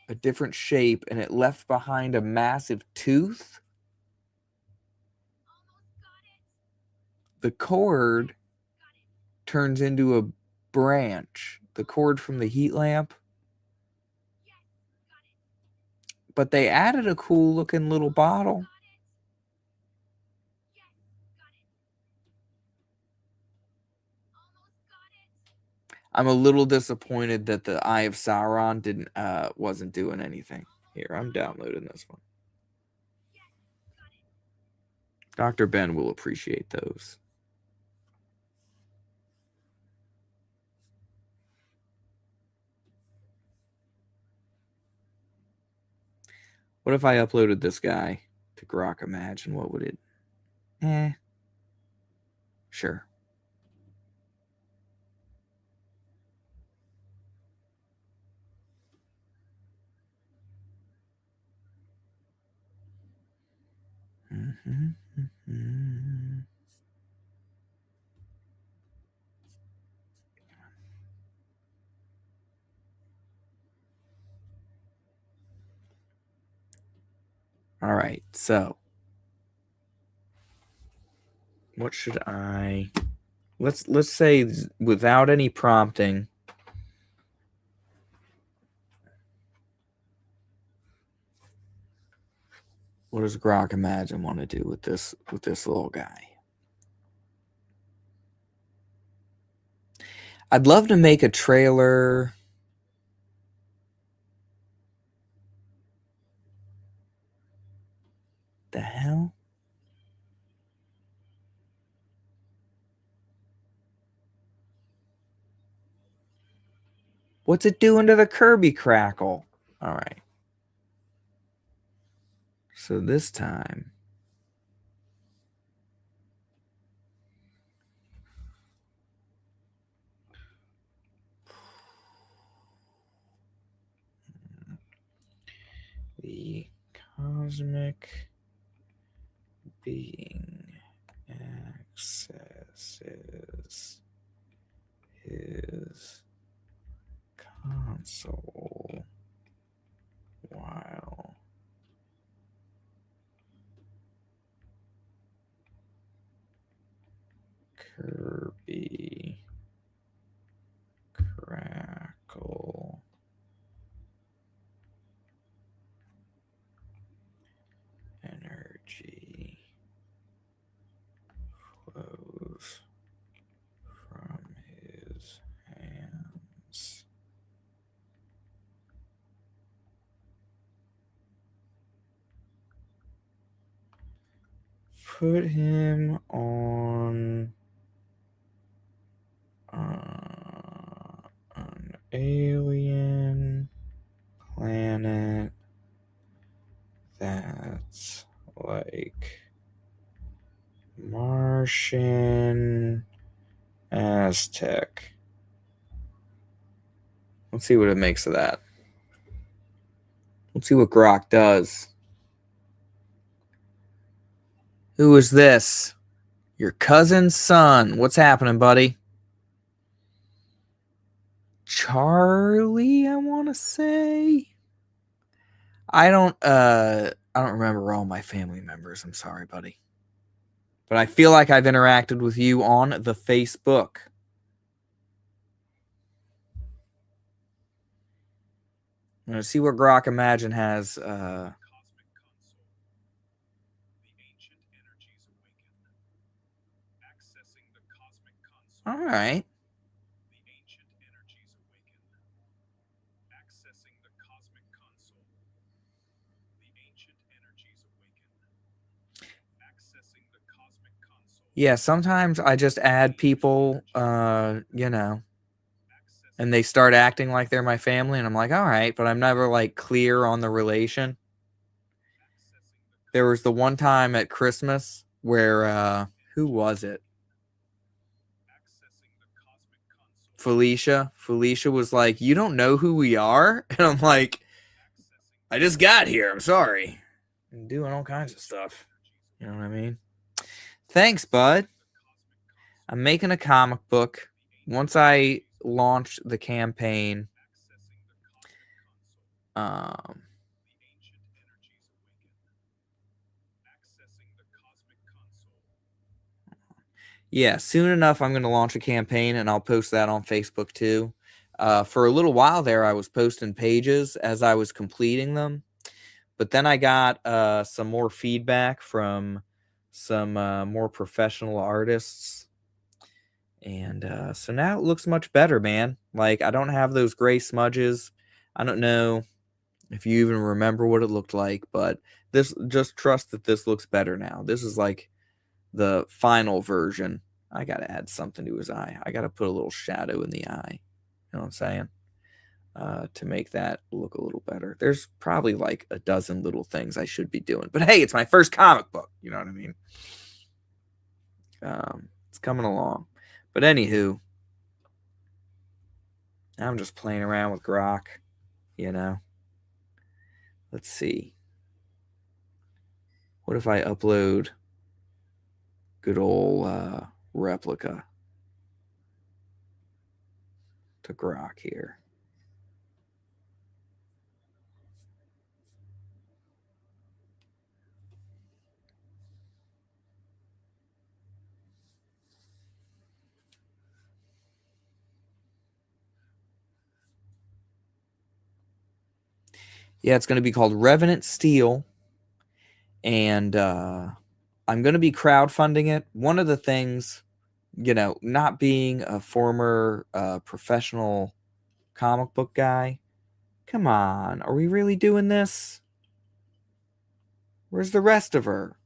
a different shape and it left behind a massive tooth. The cord turns into a branch, the cord from the heat lamp. But they added a cool looking little bottle. I'm a little disappointed that the Eye of Sauron wasn't doing anything. Here, I'm downloading this one. Dr. Ben will appreciate those. What if I uploaded this guy to Grok Imagine? What would it... Sure. All right, so what should I... Let's say without any prompting. What does Grok Imagine want to do with this little guy? I'd love to make a trailer. The hell? What's it doing to the Kirby crackle? All right. So this time, the cosmic being accesses his console while Kirby crackle energy put him on an alien planet that's like Martian Aztec. Let's see what it makes of that. Let's see what Grok does. Who is this? Your cousin's son. What's happening, buddy? Charlie, I want to say. I don't remember all my family members. I'm sorry, buddy. But I feel like I've interacted with you on the Facebook. I'm going to see what Grok Imagine has. All right. Yeah, sometimes I just add people, and they start acting like they're my family, and I'm like, all right, but I'm never like clear on the relation. There was the one time at Christmas where, who was it? Felicia. Felicia was like, you don't know who we are? And I'm like, I just got here. I'm sorry. I'm doing all kinds of stuff. You know what I mean? Thanks, bud. I'm making a comic book. Once I launch the campaign, yeah, soon enough I'm going to launch a campaign, and I'll post that on Facebook too. For a little while there, I was posting pages as I was completing them, but then I got some more feedback from some more professional artists, and so now it looks much better, man. Like, I don't have those gray smudges. I don't know if you even remember what it looked like, but just trust that this looks better now. This is like the final version. I got to add something to his eye. I got to put a little shadow in the eye. You know what I'm saying? To make that look a little better. There's probably like a dozen little things I should be doing. But hey, it's my first comic book. You know what I mean? It's coming along. But anywho, I'm just playing around with Grok, you know? Let's see. What if I upload good old replica to Grok here? Yeah, it's going to be called Revenant Steel, and I'm going to be crowdfunding it. One of the things, not being a former professional comic book guy, come on, are we really doing this? Where's the rest of her?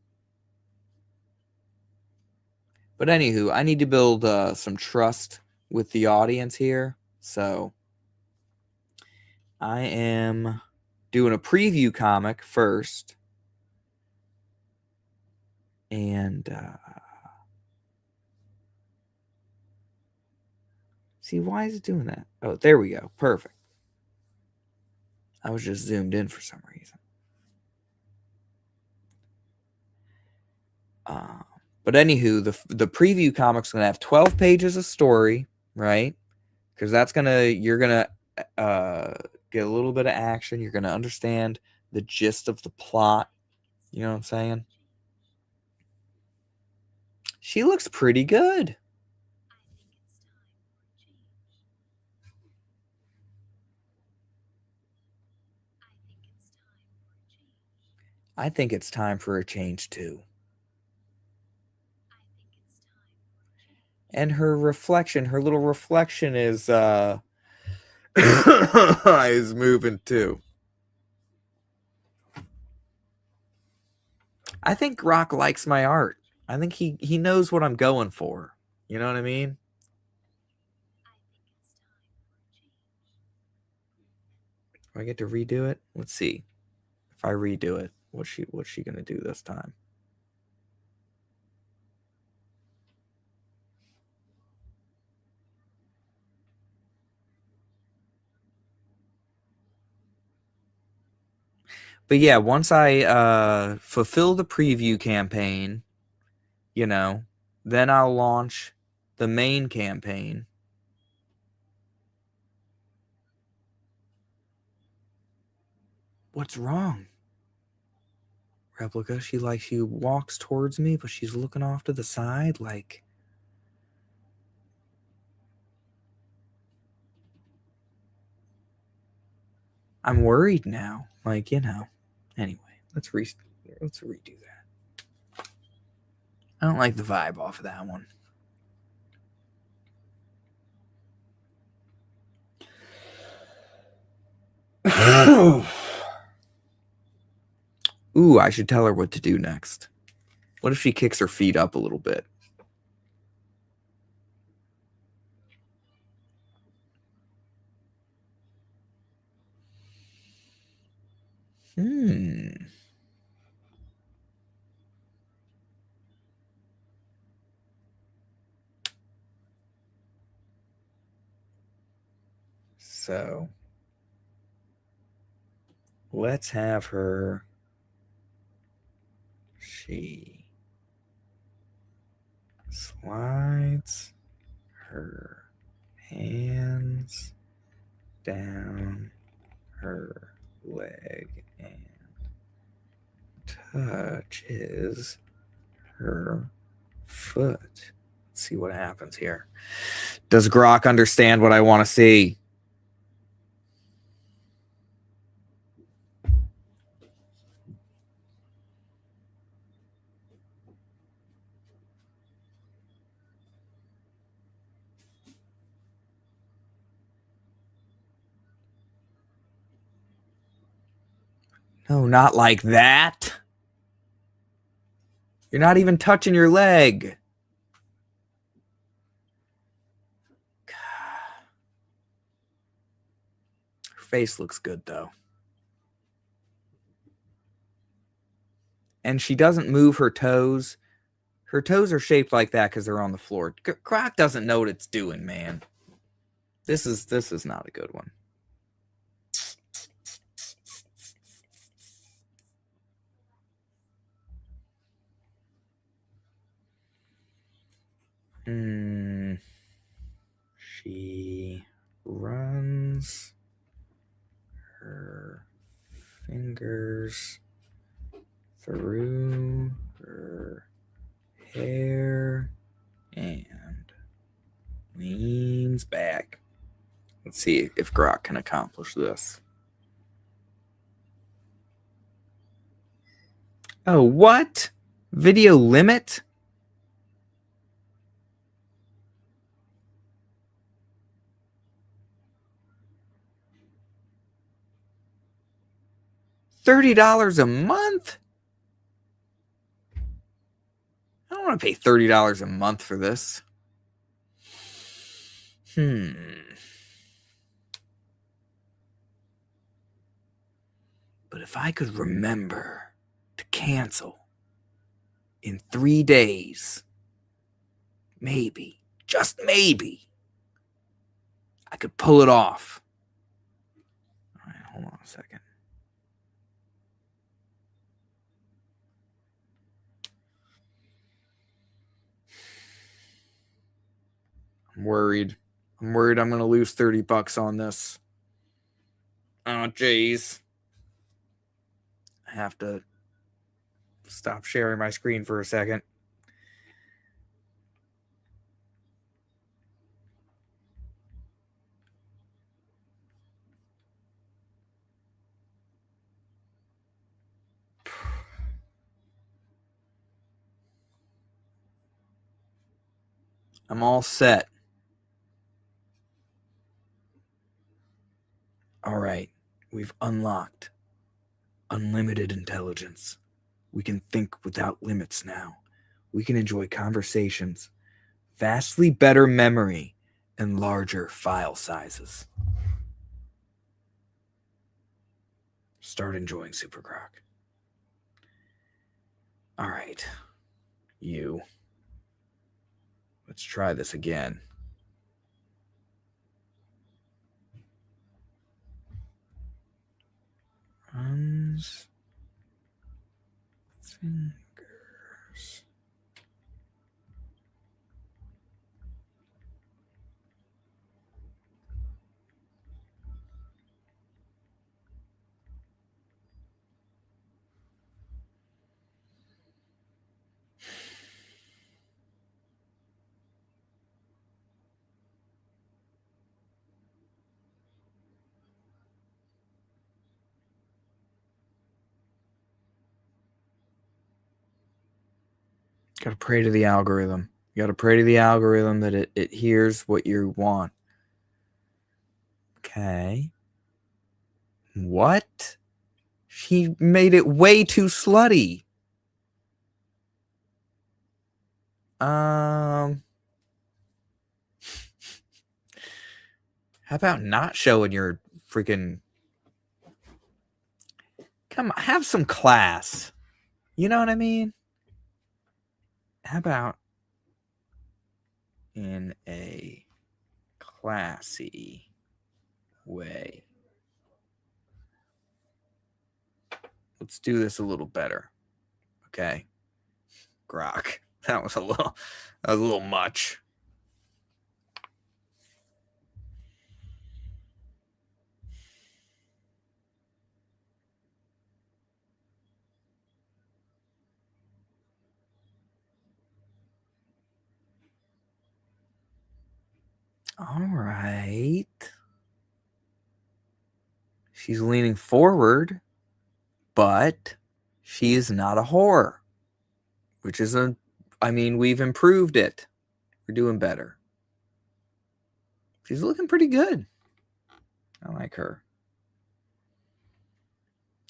But anywho, I need to build some trust with the audience here, so I am doing a preview comic first. And see, why is it doing that? Oh, there we go. Perfect. I was just zoomed in for some reason. But anywho, the preview comic's gonna have 12 pages of story, right? Because you're gonna get a little bit of action. You're gonna understand the gist of the plot. You know what I'm saying? She looks pretty good. I think it's time for a change too. And her little reflection is is moving too. I think Grok likes my art. I think he knows what I'm going for. You know what I mean? Do I get to redo it? Let's see. If I redo it, what's she gonna do this time? But yeah, once I fulfill the preview campaign, you know, then I'll launch the main campaign. What's wrong? Replica, she walks towards me, but she's looking off to the side like I'm worried now. Like, you know. Anyway, let's redo that. I don't like the vibe off of that one. Ooh, I should tell her what to do next. What if she kicks her feet up a little bit? So let's have her. She slides her hands down her leg and touches her foot. Let's see what happens here. Does Grok understand what I want to see? No, not like that. You're not even touching your leg. Her face looks good, though. And she doesn't move her toes. Her toes are shaped like that because they're on the floor. Grok doesn't know what it's doing, man. This is not a good one. She runs her fingers through her hair and leans back. Let's see if Grok can accomplish this. Oh, what? Video limit? $30 a month? I don't want to pay $30 a month for this. But if I could remember to cancel in 3 days, maybe, just maybe, I could pull it off. All right, hold on a second. I'm worried. I'm going to lose $30 on this. Oh, jeez. I have to stop sharing my screen for a second. I'm all set. All right, we've unlocked unlimited intelligence. We can think without limits now. we can enjoy conversations, vastly better memory, and larger file sizes. Start enjoying Supergrok. All right, you. Let's try this again. Runs fingers. Got to pray to the algorithm. You got to pray to the algorithm that it hears what you want. Okay. What? She made it way too slutty. How about not showing your freaking... Come on, have some class. You know what I mean? How about in a classy way? Let's do this a little better. Okay. Grok. That was a little much. All right. She's leaning forward, but she is not a whore, which is we've improved it. We're doing better. She's looking pretty good. I like her.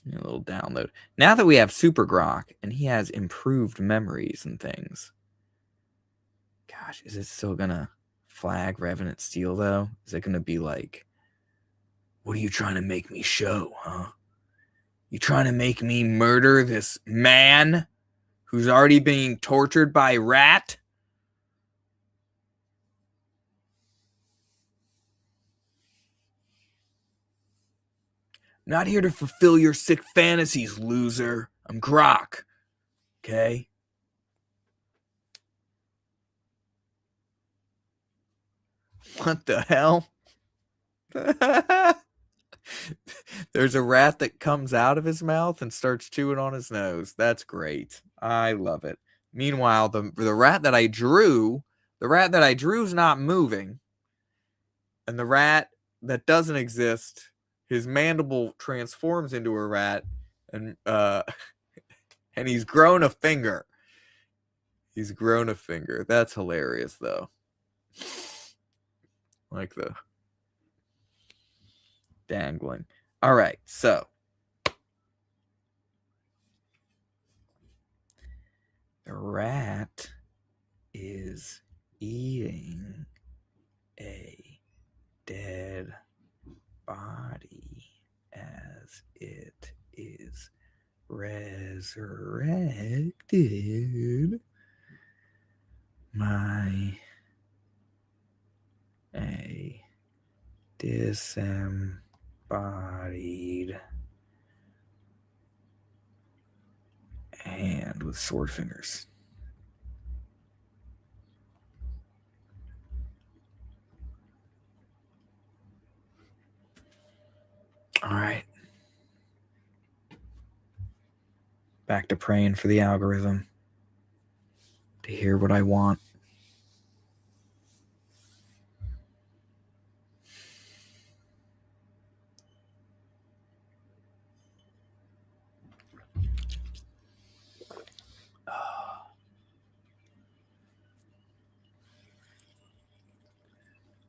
A little download. Now that we have Supergrok and he has improved memories and things. Gosh, is it still gonna flag Revenant Steel though? Is it gonna be like, what are you trying to make me show, huh? You trying to make me murder this man who's already being tortured by Rat? Not here to fulfill your sick fantasies, loser. I'm Grok. Okay? What the hell? There's a rat that comes out of his mouth and starts chewing on his nose. That's great. I love it. Meanwhile, the rat that I drew is not moving. And the rat that doesn't exist, his mandible transforms into a rat, and and he's grown a finger. He's grown a finger. That's hilarious, though. Like the dangling. All right, so the rat is eating a dead body as it is resurrected. A disembodied hand with sword fingers. All right. Back to praying for the algorithm to hear what I want.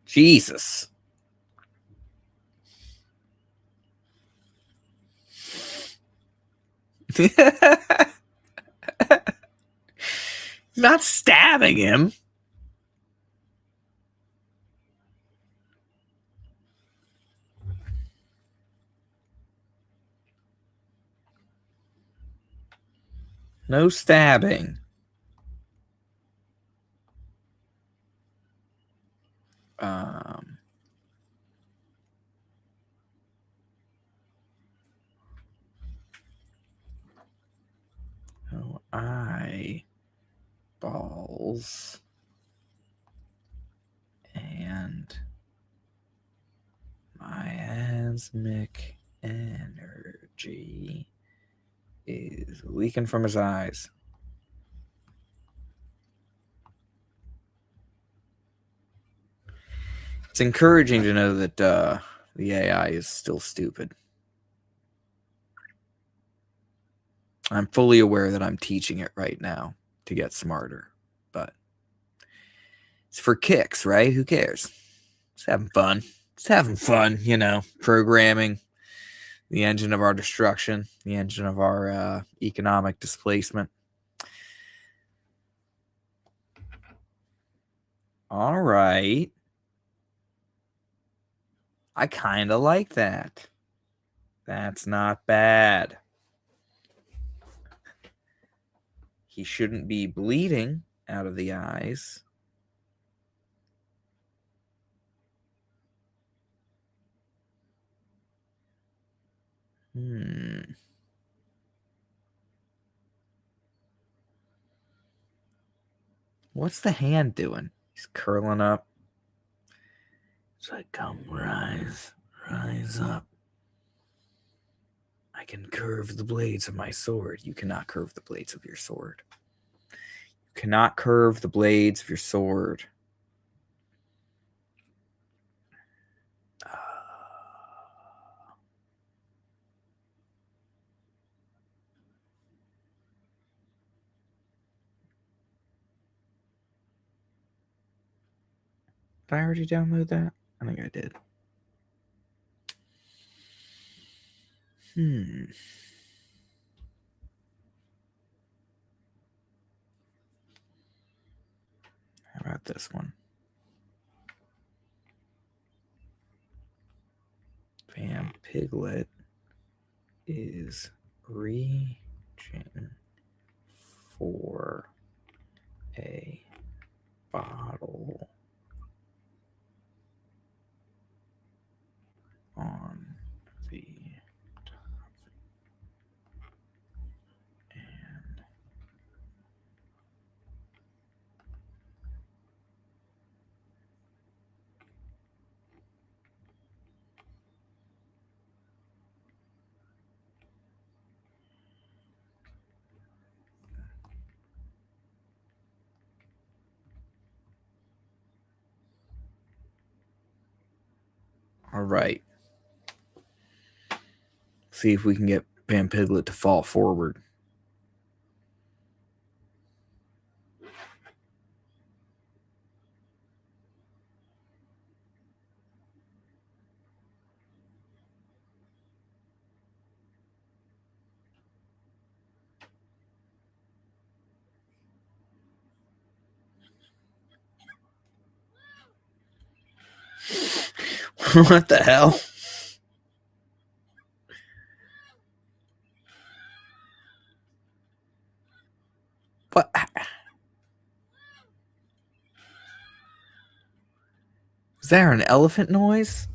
Jesus. Not stabbing him. No stabbing. No eyeballs and miasmic energy is leaking from his eyes. It's encouraging to know that the AI is still stupid. I'm fully aware that I'm teaching it right now to get smarter, but it's for kicks, right? Who cares? It's having fun. It's having fun, programming the engine of our destruction, the engine of our economic displacement. All right. I kind of like that. That's not bad. He shouldn't be bleeding out of the eyes. What's the hand doing? He's curling up. It's like, come rise up. I can curve the blades of my sword. You cannot curve the blades of your sword. You cannot curve the blades of your sword. Did I already download that? I think I did. How about this one? Van Piglet is reaching for a bottle on the top and all right. See if we can get Van Piglet to fall forward. What the hell? What? Is there an elephant noise?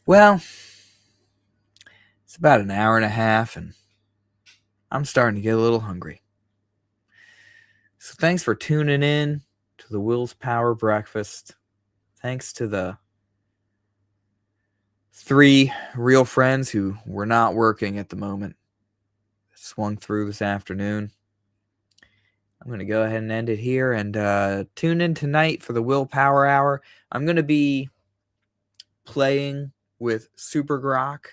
Well, it's about an hour and a half, and I'm starting to get a little hungry. So thanks for tuning in to the Will's Power Breakfast. Thanks to the 3 real friends who were not working at the moment. Swung through this afternoon. I'm going to go ahead and end it here, and tune in tonight for the Willpower Hour. I'm going to be playing with Super Grok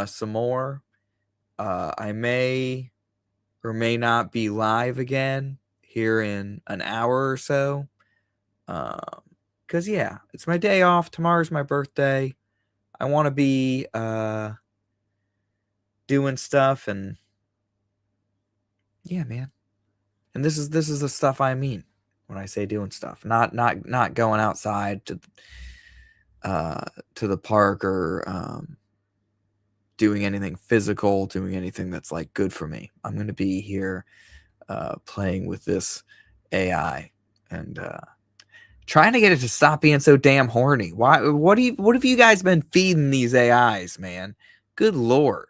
some more. I may or may not be live again here in an hour or so. Because yeah, it's my day off. Tomorrow's my birthday. I want to be doing stuff, and yeah, man. And this is the stuff I mean when I say doing stuff. Not going outside to the park or doing anything physical, doing anything that's like good for me. I'm gonna be here playing with this AI and trying to get it to stop being so damn horny. Why? What have you guys been feeding these AIs, man? Good Lord.